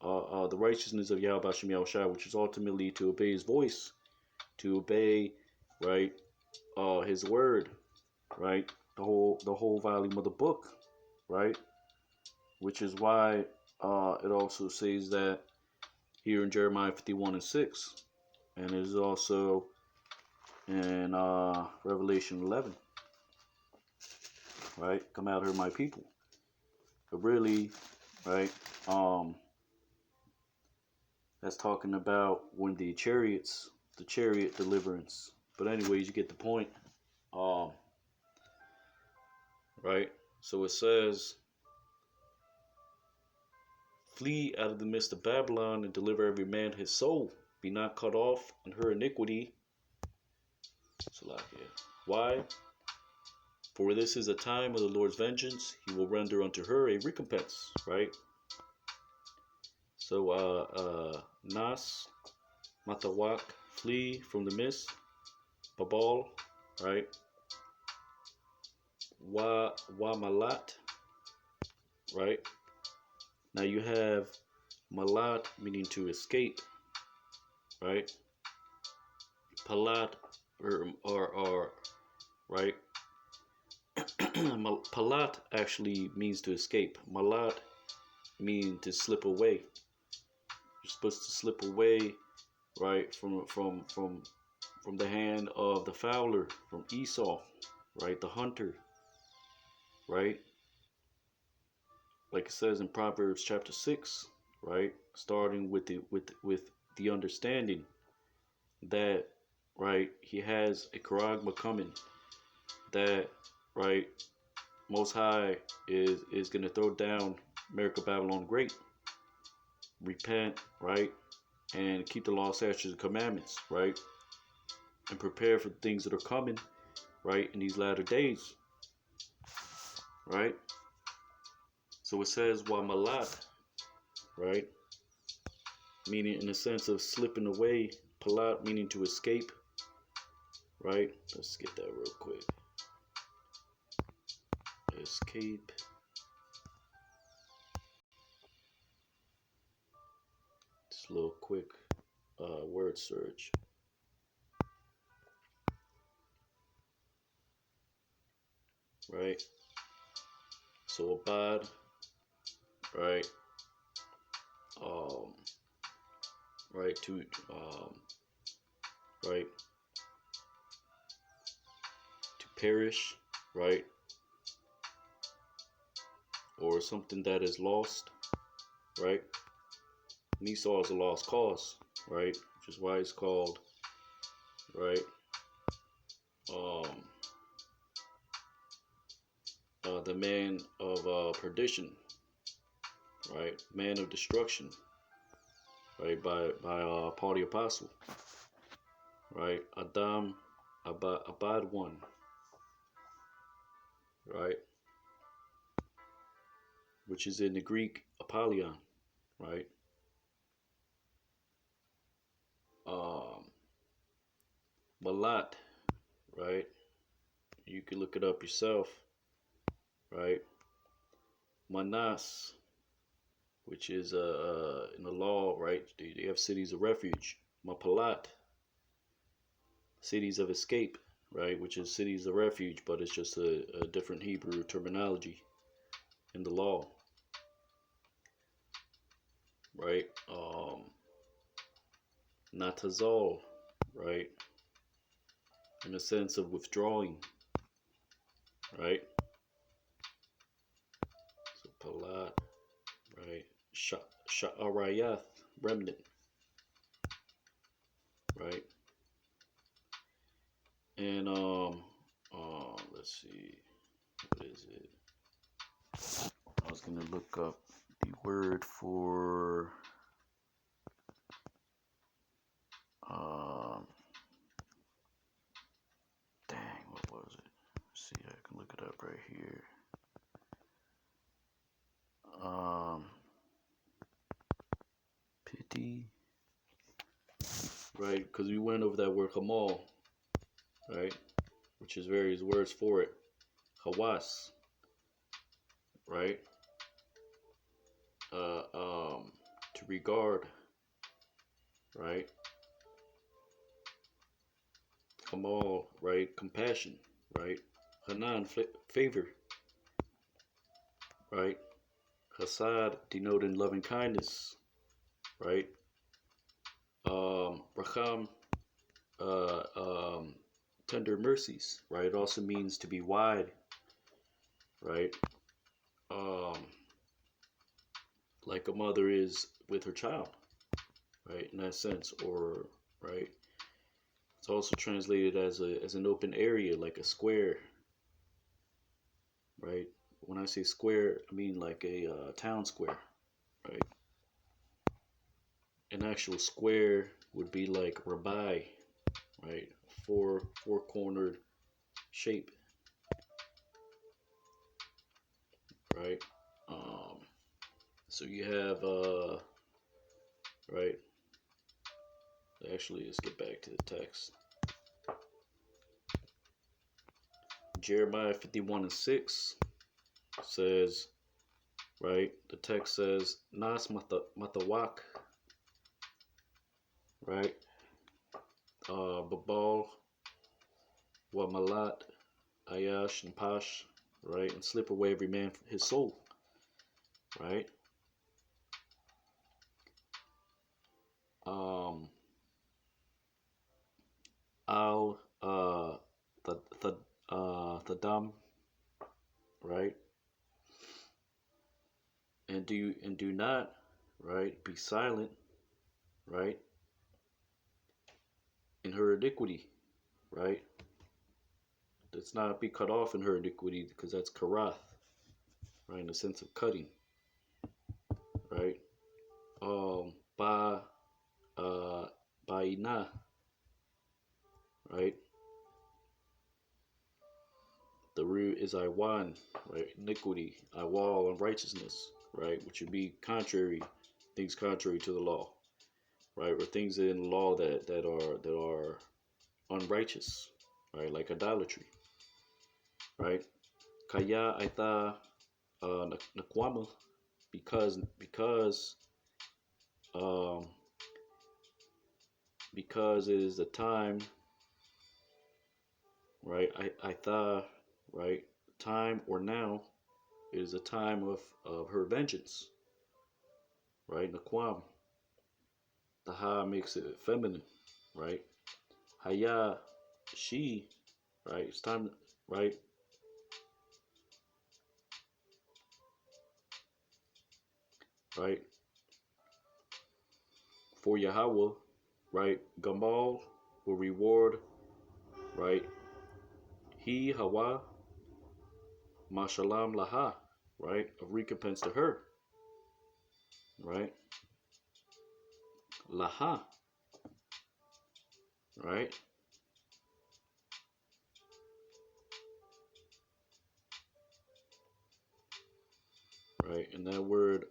Speaker 1: The righteousness of Yahweh Hashem Yahushua, which is ultimately to obey his voice, to obey, right, his word, right? The whole volume of the book, right? Which is why it also says that here in Jeremiah 51 and 6, and it is also in Revelation 11, right? Come out here, my people. But really, right? That's talking about when the chariot deliverance. But anyways, you get the point. Right? So it says, flee out of the midst of Babylon and deliver every man his soul. Be not cut off in her iniquity. Why? For this is a time of the Lord's vengeance. He will render unto her a recompense. Right? So, Nas Matawak, flee from the mist. Babal, right? Wa malat, right? Now you have malat meaning to escape, right? Palat or right? Palat actually means to escape. Malat means to slip away. You're supposed to slip away, right, from the hand of the fowler, from Esau, right, the hunter, right? Like it says in Proverbs chapter 6, right? Starting with the understanding that, right, he has a charagma coming, that, right, Most High is gonna throw down America Babylon Great. Repent, right, and keep the law, statutes, and commandments, right, and prepare for the things that are coming, right, in these latter days, right. So it says Wamalat, right, meaning in the sense of slipping away. Palat meaning to escape, right. Let's get that real quick. Escape. Just a little quick word search. Right. So abad, right. Um, right to right, to perish, right, or something that is lost, right. And Esau is a lost cause, right, which is why it's called, right, um, the man of perdition, right, man of destruction, right, by Paul the Apostle, right, Adam Abad one, right, which is in the Greek Apollyon, right. Um, Malat, right. You can look it up yourself, right. Manas, which is in the law, right. They have cities of refuge. Mapalat, cities of escape, right, which is cities of refuge, but it's just a different Hebrew terminology in the law, right. Natazal, right, in the sense of withdrawing, right. So palat, right. Sha'arayath, remnant, right. And let's see, what is it? I was gonna look up the word for um dang, what was it? Let's see, I can look it up right here. Um Pity, right? Because we went over that word Hamal, right? Which is various words for it. Hawas, right? Uh, um, to regard, right? Hamal, right? Compassion, right? Hanan, favor, right? Hasad, denoting loving kindness, right? Racham, uh, um, tender mercies, right? It also means to be wide, right? Um, like a mother is with her child, right? In that sense, or right. It's also translated as an open area, like a square, right? When I say square, I mean like a town square, right? An actual square would be like rabbi, right? Four cornered shape, right? Um, so you have right Actually, let's get back to the text. Jeremiah 51:6 says, right? The text says, Nas matawak, right? Babal, Wamalat, Ayash, and Pash, right? And slip away every man his soul, right? Al, Thadam, right? And do not, right? Be silent, right? In her iniquity, right? Let's not be cut off in her iniquity because that's karath, right? In the sense of cutting, right? Ba, Ba'ina, right? The root is Iwan, right? Iniquity, Iwal, unrighteousness, right? Which would be contrary, things contrary to the law, right? Or things in law that are unrighteous, right? Like idolatry, right? Kaya Aitha Nakwama, um because it is the time, right? I thought, right? Time or now, it is a time of her vengeance, right? Naquam. The ha makes it feminine, right? Haya, she, right? It's time, right? Right? For Yahweh, right? Gamal will reward, right? He, Hawa, Mashalam Laha, right? Of recompense to her, right? Laha, right? Right? And that word,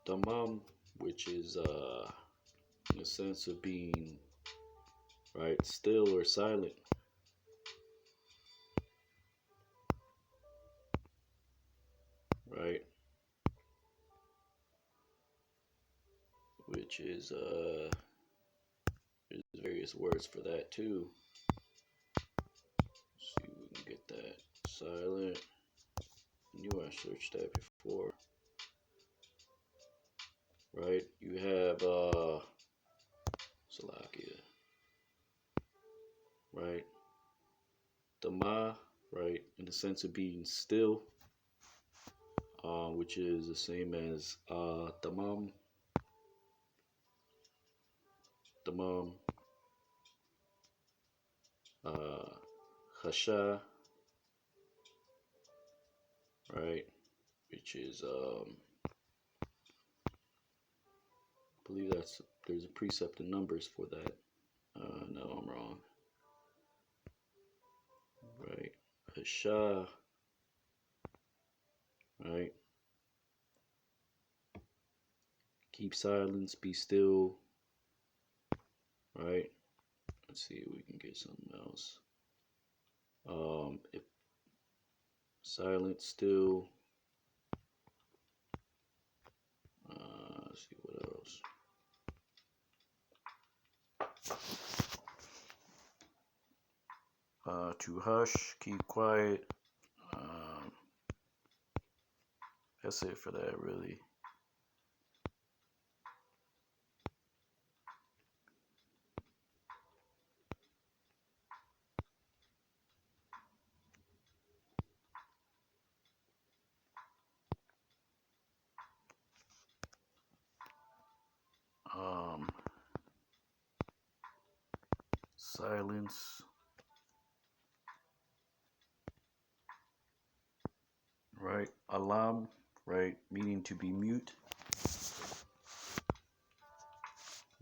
Speaker 1: damam, which is in the sense of being, right, still or silent, right? Which is there's various words for that too. Let's see if we can get that. Silent. I knew I searched that before. Right? You have Salakia. Right? Dama, right? In the sense of being still, which is the same as damam. Damam. Hasha, right? Which is I believe there's a precept in Numbers for that. No, I'm wrong. Right, Hasha, right? Keep silence, be still, right? Let's see if we can get something else. If silent, still. Let's see what else. To hush, keep quiet. That's it for that, really. Silence, right? Alam, right? Meaning to be mute,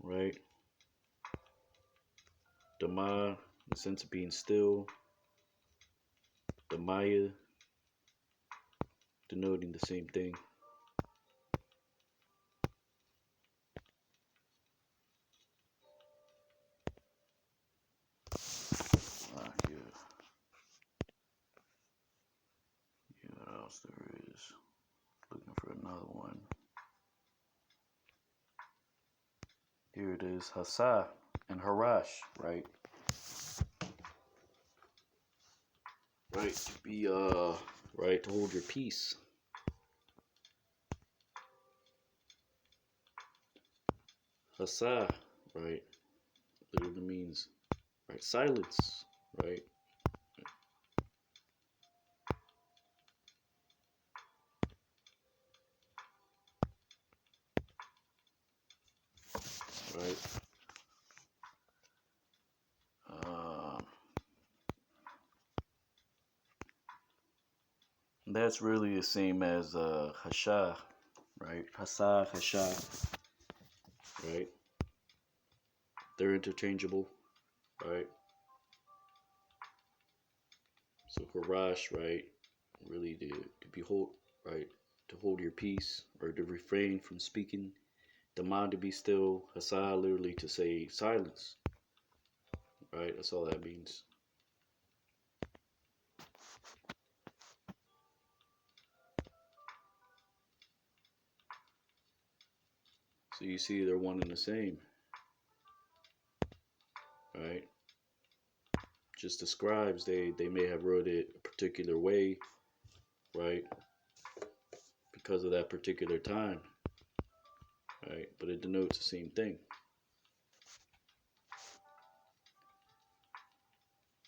Speaker 1: right? Dama, the sense of being still. Damaya, denoting the same thing. other one. Here it is, Hasa and Harash, right? Right, to be, right, to hold your peace. Hasa, right, literally means, right, silence, right? Right. That's really the same as Hasha, right? Hasa, Hasha, right? They're interchangeable, right? So Harash, right? Really to behold, right? To hold your peace or to refrain from speaking. The mind to be still. Hasa, literally to say silence, right? That's all that means. So you see, they're one and the same, right? Just the scribes, they may have wrote it a particular way, right? Because of that particular time, right? But it denotes the same thing.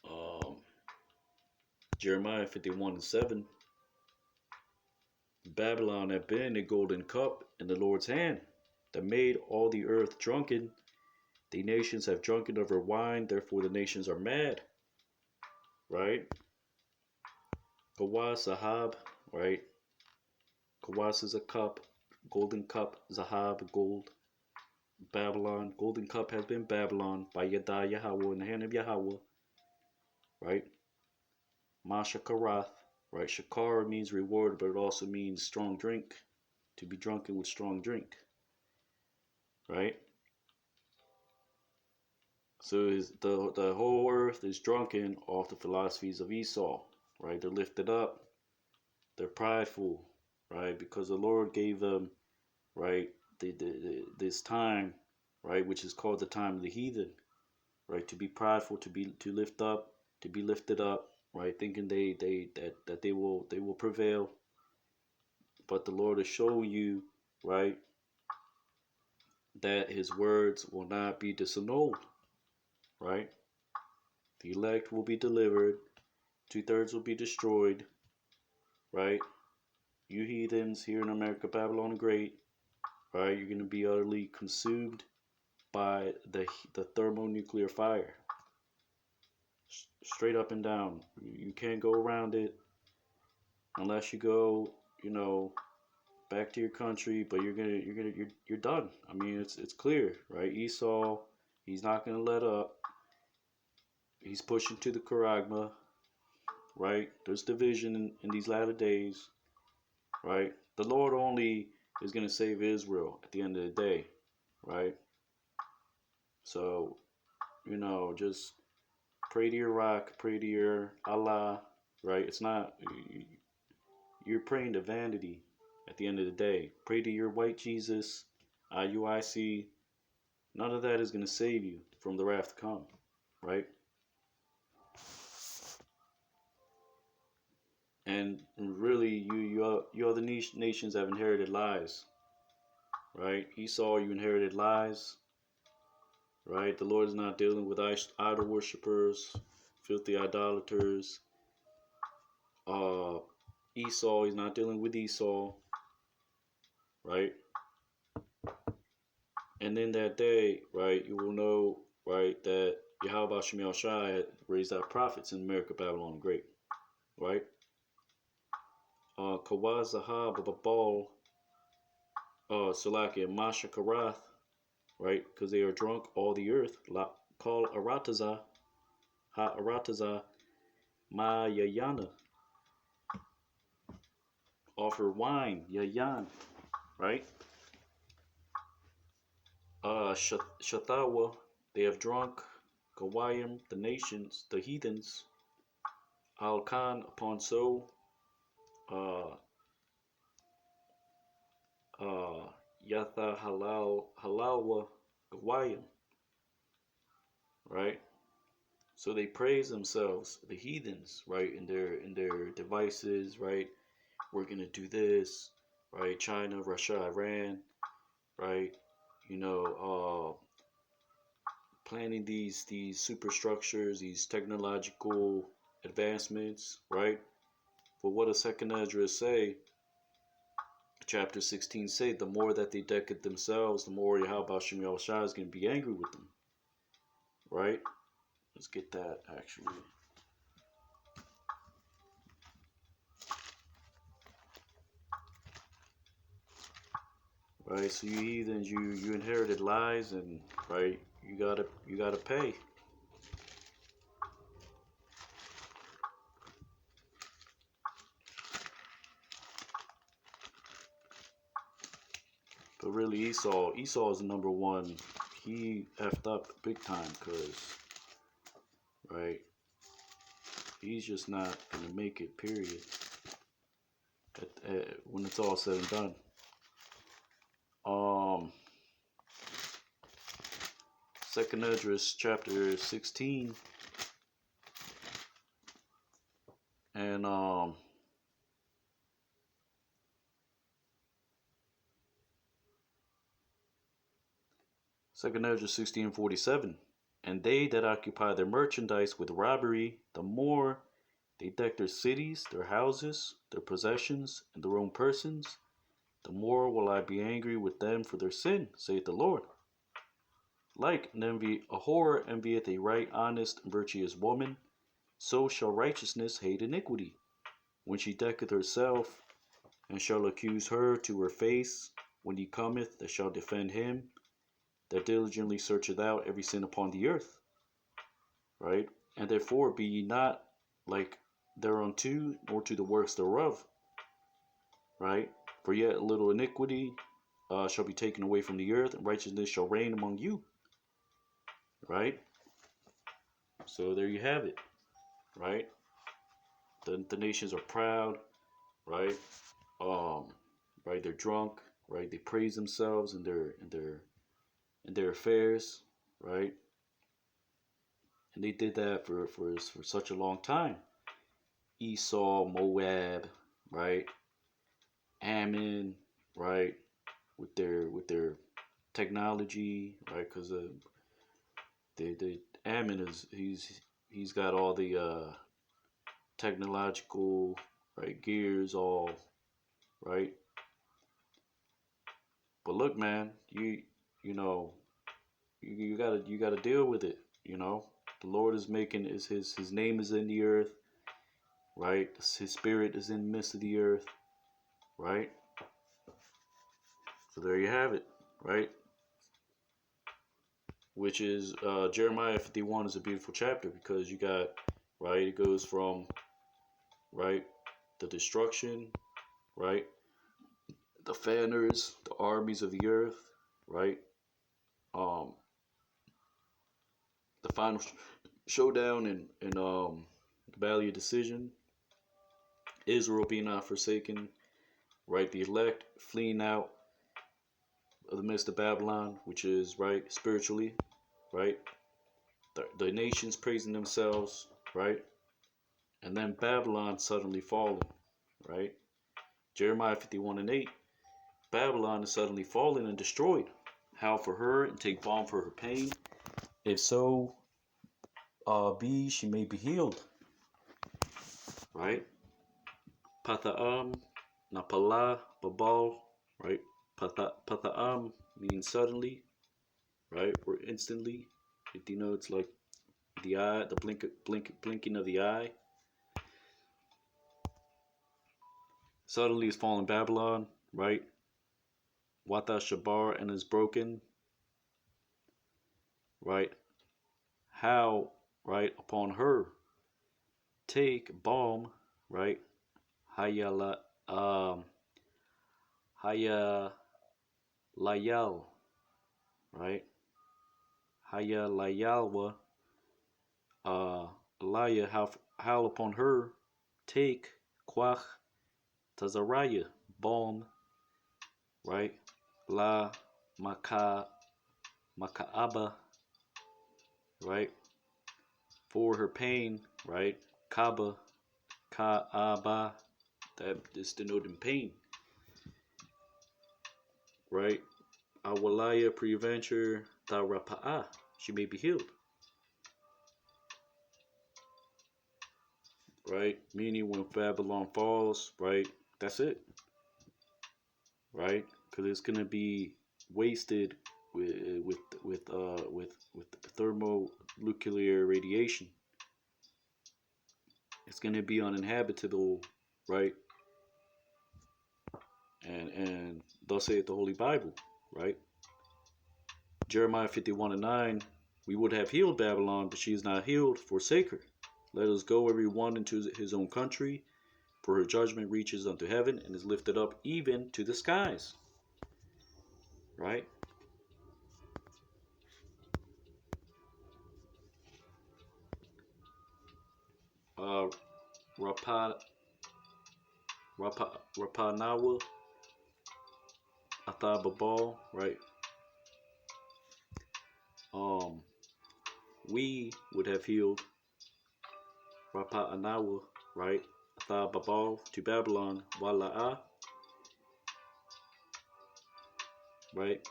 Speaker 1: Um, Jeremiah 51:7. Babylon had been a golden cup in the Lord's hand that made all the earth drunken. The nations have drunken of her wine, therefore the nations are mad. Right? Kawas, Zahab, right? Kawas is a cup, golden cup, Zahab, gold. Babylon, golden cup has been Babylon by Yada Yahweh in the hand of Yahweh. Right? Mashakarath, right? Shakar means reward, but it also means strong drink, to be drunken with strong drink. Right? So the whole earth is drunken off the philosophies of Esau, right? They're lifted up, they're prideful, right? Because the Lord gave them, right, this time, right, which is called the time of the heathen, right, to be prideful, to lift up, to be lifted up, right, thinking that they will prevail. But the Lord will show you, right, that His words will not be disannulled, right? The elect will be delivered. 2/3 will be destroyed, right? You heathens here in America, Babylon the Great, right? You're going to be utterly consumed by the thermonuclear fire. Straight up and down. You can't go around it unless you go, back to your country. But you're done. I mean, it's clear, right? Esau, he's not going to let up. He's pushing to the Charagma, right? There's division in these latter days, right? The Lord only is going to save Israel at the end of the day, right? So, just pray to your rock, pray to your Allah, right? It's not, you're praying to vanity at the end of the day. Pray to your white Jesus, IUIC. None of that is going to save you from the wrath to come, right? And really, you other nations have inherited lies, right? Esau, you inherited lies, right? The Lord is not dealing with idol worshippers, filthy idolaters. Esau, he's not dealing with Esau, right? And in that day, right, you will know, right, that Yahweh Shem Shai had raised up prophets in America, Babylon the Great, right? Kawaz Zahab Babal, Salaki and Masha Karath, right? Because they are drunk all the earth. Call Arataza, Ha Arataza, Ma Yayana. Offer wine, Yayan, right? Shathawa, they have drunk. Kawayim, the nations, the heathens. Al Khan, upon so. Uh, Yatha Halalwa Gawayim, right? So they praise themselves, the heathens, right, in their devices, right? We're gonna do this, right? China, Russia, Iran, right? You know, planning these superstructures, these technological advancements, right? But what does Second Esdras say? Chapter 16 say, the more that they decade themselves, the more Yahweh Shem Yahushua is going to be angry with them, right? Let's get that actually. Right, so you heathens, you inherited lies, and right, you gotta pay. But really, Esau is the number one. He effed up big time, cause right, he's just not gonna make it. Period. When it's all said and done. Um, Second Esdras chapter 16, and Second Esdras 16:47. And they that occupy their merchandise with robbery, the more they deck their cities, their houses, their possessions, and their own persons, the more will I be angry with them for their sin, saith the Lord. Like an envy, a whore envieth a right, honest, and virtuous woman, so shall righteousness hate iniquity, when she decketh herself, and shall accuse her to her face, when he cometh that shall defend him, that diligently searcheth out every sin upon the earth. Right? And therefore be ye not like thereunto, nor to the works thereof. Right? For yet a little iniquity shall be taken away from the earth, and righteousness shall reign among you. Right? So there you have it. Right? The nations are proud. Right? Um, right? They're drunk. Right? They praise themselves in their affairs. Right? And they did that for such a long time. Esau, Moab, right? Ammon, right? With their technology, right? Because the Ammon is he's got all the technological right gears all right. But look, man, you know you gotta deal with it. You know, the Lord is making his name is in the earth, right? His spirit is in the midst of the earth, right? So there you have it, right? Which is Jeremiah 51 is a beautiful chapter because you got right. It goes from right the destruction, right, the fanners, the armies of the earth, right, um, the final showdown in the Valley of Decision, Israel being not forsaken, right, the elect fleeing out of the midst of Babylon, which is right spiritually, right, the nations praising themselves, right, and then Babylon suddenly falling, right. Jeremiah 51:8, Babylon is suddenly fallen and destroyed. Howl for her and take balm for her pain. If so be she may be healed. Right? Patha'am, Napala, Babal, right? Patha'am means suddenly, right? Or instantly. It denotes like the eye, the blinking of the eye. Suddenly is fallen Babylon, right? Wata Shabar and is broken, right? How, right, upon her take balm, right? Hayala, Haya Layal, right? Haya Layalwa, Alaya, howl upon her, take Kwach Tazaraya, balm, right? La Makaaba, right? For her pain, right? Kaba, Ka'aba, that is denoting pain, right? Awalaya, pre-adventure, Tarapa'a, she may be healed, right? Meaning when Babylon falls, right? That's it, right? Because it's gonna be wasted with thermonuclear radiation. It's gonna be uninhabitable, right? And thus saith the Holy Bible, right? Jeremiah 51:9, we would have healed Babylon, but she is not healed. Forsake her. Let us go every one into his own country, for her judgment reaches unto heaven and is lifted up even to the skies. Right? Uh, Rapanawa, Athababal, right? We would have healed Rapanawa, right? Athababal to Babylon, Wala'a, right?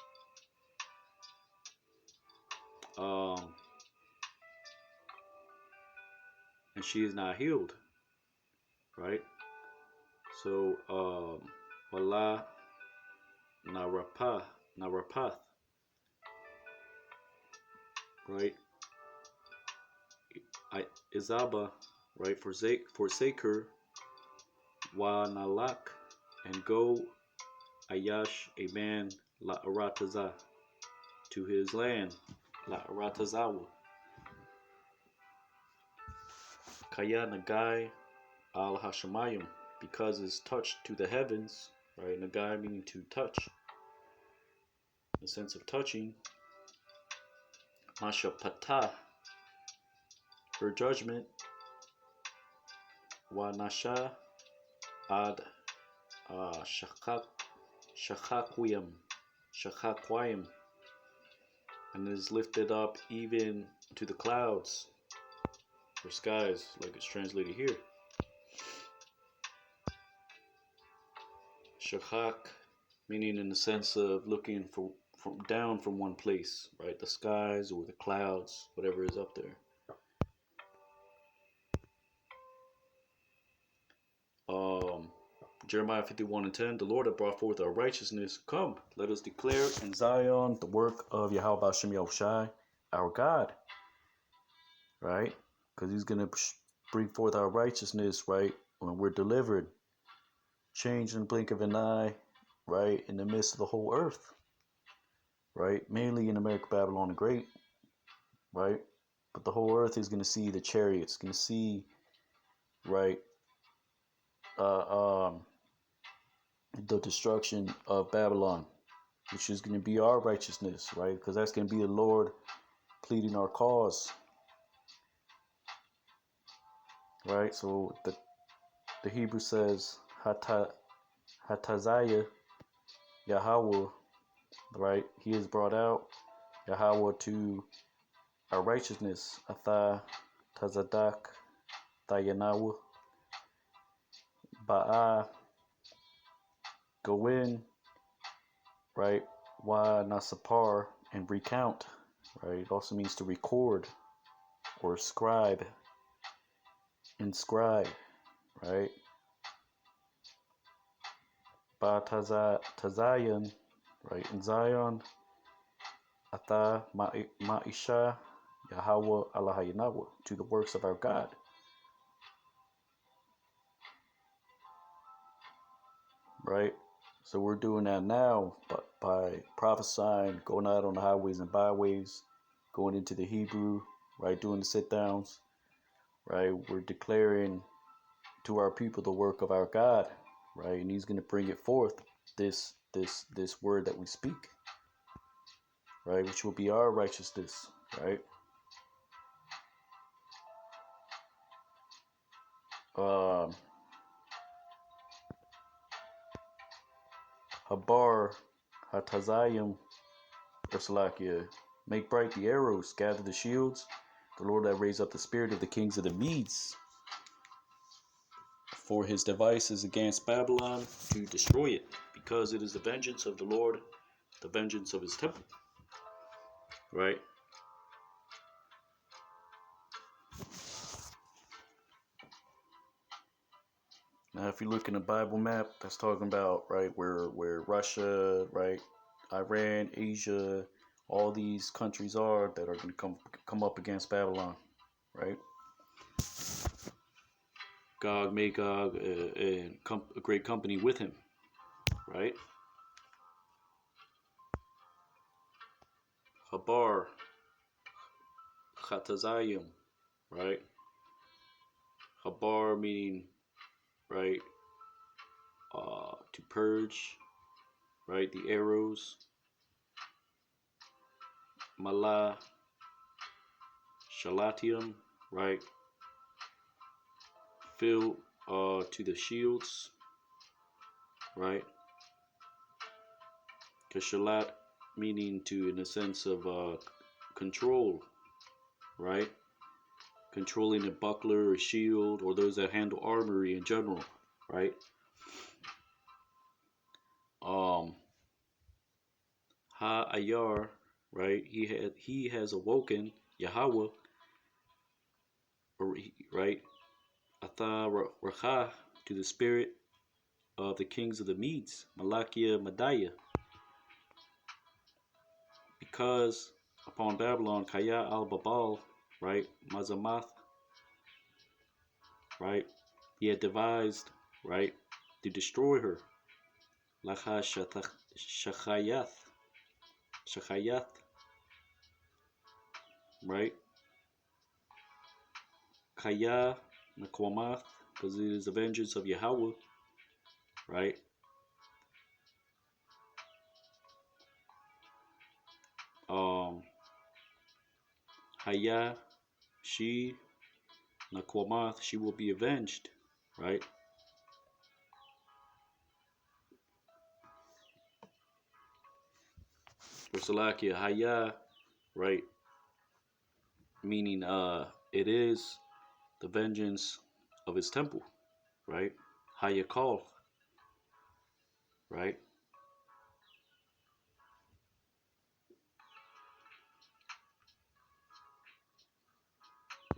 Speaker 1: Um, and she is not healed, right? So, Wala Narapath, right? Izaba, right? Forsake her, Wa Nalak, and go Ayash, a man, La Arataza, to his land, La Aratazawa. Kaya Nagai al Hashemayim, because it's touched to the heavens, right? Nagai meaning to touch, the sense of touching. Masha Patah, her judgment. Wa Nasha ad Shachaquyim, and is lifted up even to the clouds or skies, like it's translated here. Shachak, meaning in the sense of looking from down from one place, right? The skies or the clouds, whatever is up there. Jeremiah 51:10, the Lord hath brought forth our righteousness. Come, let us declare in Zion the work of Yahweh Hashem Yahushai, our God. Right? Because he's going to bring forth our righteousness, right? When we're delivered. Change in the blink of an eye, right? In the midst of the whole earth. Right? Mainly in America, Babylon the Great. Right? But the whole earth is going to see the chariots, going to see, right? The destruction of Babylon, which is going to be our righteousness, right? Because that's going to be the Lord pleading our cause, right? So the Hebrew says Hatazaya Yahweh, right? He is brought out Yahweh to our righteousness. Atha Tazadak Tayanawa Ba'a, go in, right? Wa Nasapar, and recount, right? It also means to record or inscribe, right? Ba Tazayan, right? In Zion, Ata Ma'isha Yahweh Allahayinawa, to the works of our God. Right? So we're doing that now, but by prophesying, going out on the highways and byways, going into the Hebrew, right? Doing the sit downs, right? We're declaring to our people the work of our God, right? And he's going to bring it forth, this word that we speak, right? Which will be our righteousness, right? Habar Hatazayim Salakia. Make bright the arrows, gather the shields. The Lord that raised up the spirit of the kings of the Medes for his devices against Babylon to destroy it, because it is the vengeance of the Lord, the vengeance of his temple. Right? Now, if you look in the Bible map, that's talking about, right, where Russia, right, Iran, Asia, all these countries are that are going to come up against Babylon, right? Gog, Magog, and a great company with him, right? Habar, Chatazayim, right? Habar meaning, right, to purge, right, the arrows. Malah, Shalatium, right, fill to the shields, right? Kashalat meaning to, in the sense of control, right? Controlling a buckler or shield, or those that handle armory in general, right? Ha-Ayar, right? He has awoken Yahweh, right? Atha Racha, to the spirit of the kings of the Medes, Malakia Madaya, because upon Babylon, Kaya al-Babal, right? Mazamath, right? He had devised, right, to destroy her. Lacha Shachayath, right? Kaya Nakwamath, because it is the vengeance of Yahweh, right? Haya, she, Nakwamath, she will be avenged, right? Or Salakia, Haya, right? Meaning, it is the vengeance of his temple, right? Haya call, right?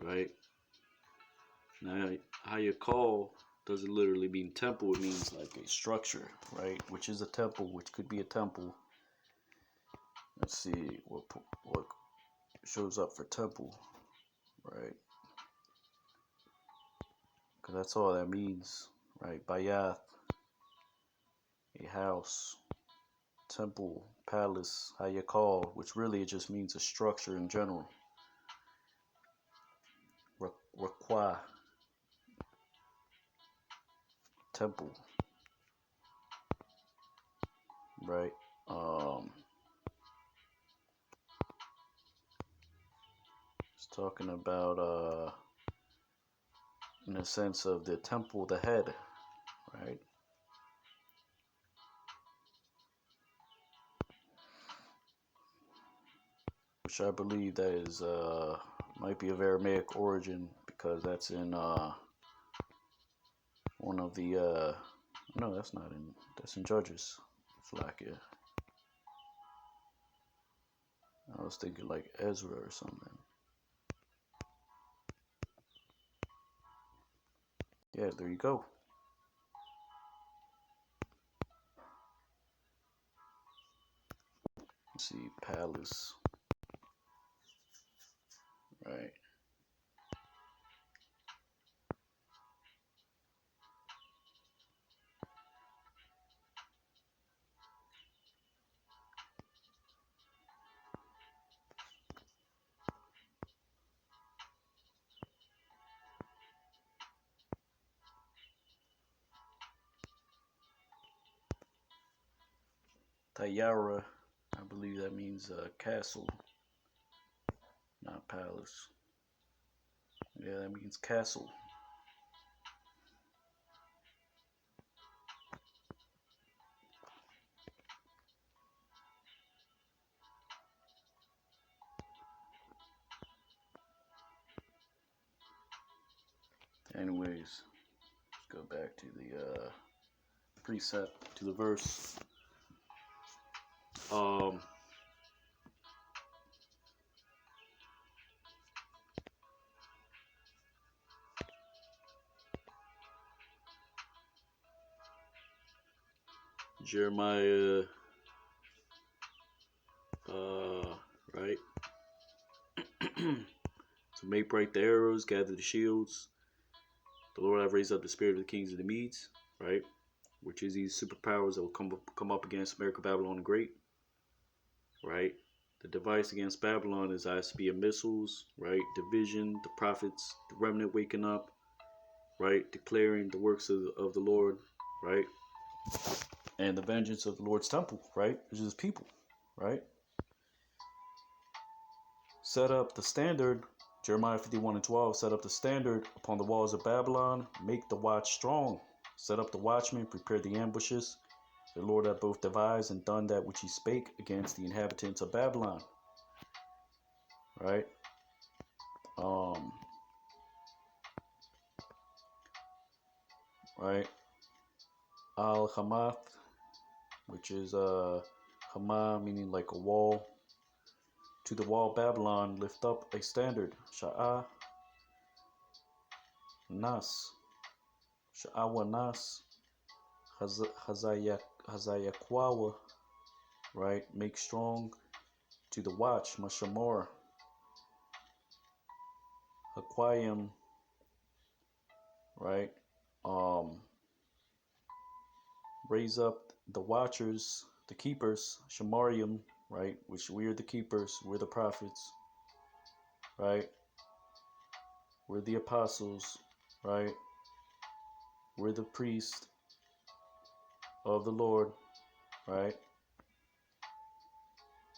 Speaker 1: Right? Now, Haya call doesn't literally mean temple, it means like a structure, right? Which is a temple, which could be a temple. Let's see what shows up for temple, right? Because that's all that means, right? Bayath, a house, temple, palace, Hayakal, which really it just means a structure in general. Rakwa, temple, right? It's talking about in the sense of the temple, the head, right? Which I believe that is might be of Aramaic origin, because that's in one of the no, that's in Judges. Slakia. I was thinking like Ezra or something. Yeah, there you go. Let's see, palace. Right. Tayara, I believe that means castle, not palace. Yeah, that means castle. anyways, let's go back to the precept, to the verse. Jeremiah, right? So make bright the arrows, gather the shields. The Lord have raised up the spirit of the kings of the Medes, right? Which is these superpowers that will come up against America, Babylon the Great, right? The device against Babylon is ISB missiles, right? Division, the prophets, the remnant waking up, right? Declaring the works of the Lord, right? And the vengeance of the Lord's temple, right? Which is people, right? Set up the standard, Jeremiah 51:12, set up the standard upon the walls of Babylon, make the watch strong. Set up the watchmen, prepare the ambushes. The Lord hath both devised and done that which he spake against the inhabitants of Babylon. Right? Right? Al-Hamath, which is Hama, meaning like a wall. To the wall Babylon, lift up a standard. Sha'ah Nas. Sha'awa Nas. Hazayakwawa. Right? Make strong to the watch. Mashamor. Hakwayim. Right? Raise up the watchers, the keepers, Shamarium, right? Which we are the keepers, we're the prophets, right? We're the apostles, right? We're the priest of the Lord, right?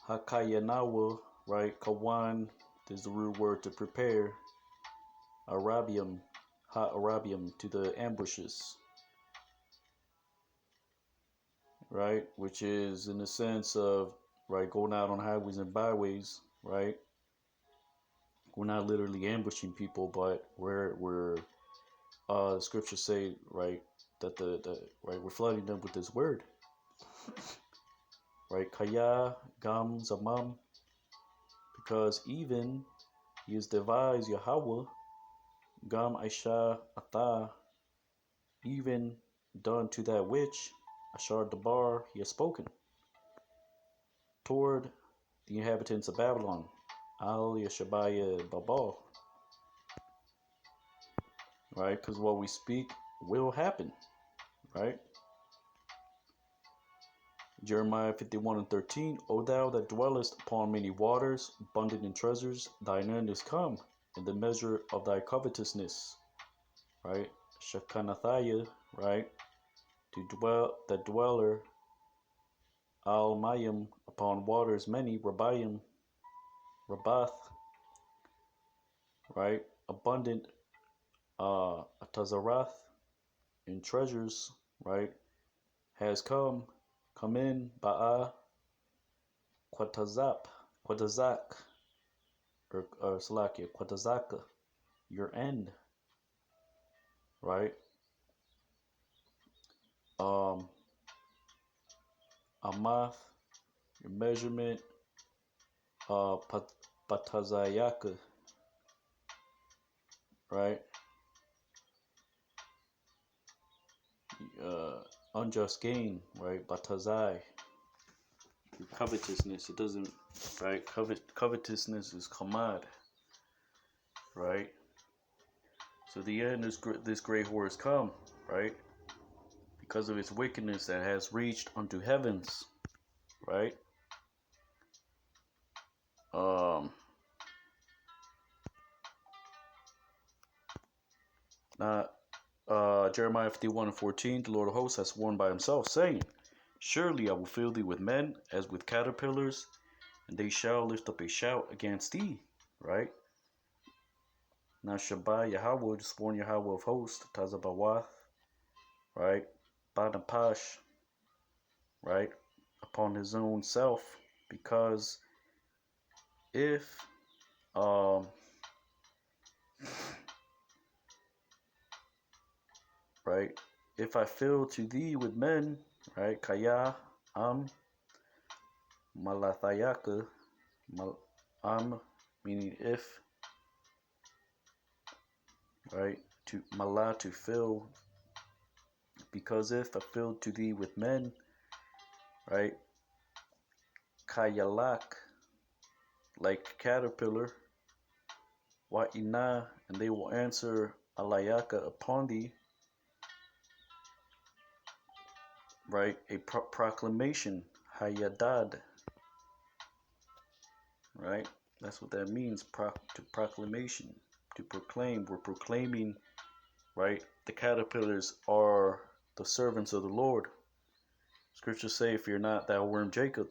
Speaker 1: Hakayanawa, right? Kawan is the root word to prepare. Arabium, ha-Arabium, to the ambushes, right? Which is in the sense of, right, going out on highways and byways, right? We're not literally ambushing people, but we're the scriptures say, right, that the right, we're flooding them with this word, right? Kaya gam zamam, because even he has devised Yahweh gam aisha ata, even done to that which Ashar Dabar he has spoken toward the inhabitants of Babylon. Al Yashabaya Babal. Right? Because what we speak will happen. Right? Jeremiah 51:13. O thou that dwellest upon many waters, abundant in treasures, thine end is come, in the measure of thy covetousness. Right? Shekanathaya, right? The dweller, Al Mayim, upon waters many, Rabayim, Rabath, right? Abundant, Atazarath, in treasures, right? Has come in, Ba'a, Quatazak, or Salakia, Quatazaka, your end, right? Amath, your measurement, Patazayaka, right? Unjust gain, right? Batazai, your covetousness, it doesn't, right? Covetousness is kamad, right? So the end is this great horror come, right? Because of its wickedness that has reached unto heavens, right? Jeremiah 51:14, the Lord of hosts has sworn by himself, saying, surely I will fill thee with men as with caterpillars, and they shall lift up a shout against thee, right? Now Shabbat Yahweh, sworn Yahweh of hosts, Tazabawath, right? Banapash, right? Upon his own self, because if right? If I fill to thee with men, right? Kaya am malathayaka, am meaning if, right? To mala, to fill, because if I fill to thee with men, right? Kayalak, like caterpillar, wa ina, and they will answer alayaka upon thee, right? A proclamation, hayadad, right? That's what that means, to proclamation, to proclaim. We're proclaiming, right? The caterpillars are the servants of the Lord. Scriptures say, "Fear not, thou worm Jacob,"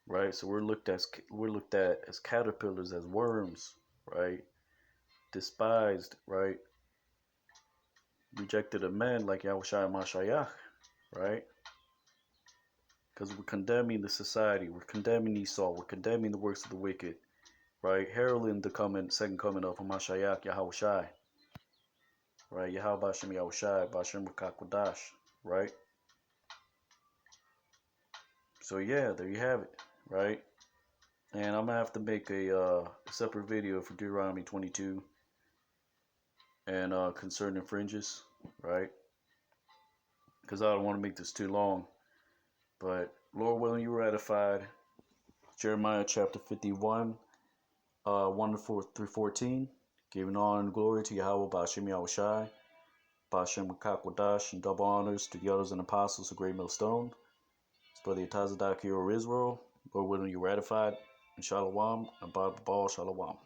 Speaker 1: right? So we're looked at as caterpillars, as worms, right? Despised, right? Rejected of men, like Yahushua Mashiach, right? Because we're condemning the society, we're condemning Esau, we're condemning the works of the wicked, right? Heralding the second coming of Hamashiach, Yahushai, right? Yahweh Bashem Yahushai, Bashem Rakakwadash, right? So yeah, there you have it, right? And I'm gonna have to make a separate video for Deuteronomy 22 and concerning fringes, right? Because I don't want to make this too long. But Lord willing, you were edified. Jeremiah chapter 51, 1 through 14. Giving honor and glory to Yahweh Bashem Yahushai, Bashem Rakakwadash, and double honors to the elders and apostles of Great Millstone. It's Brother Yatazadak, hero of Israel. Lord willing, you ratified. And Shalom, and Baba Shalom.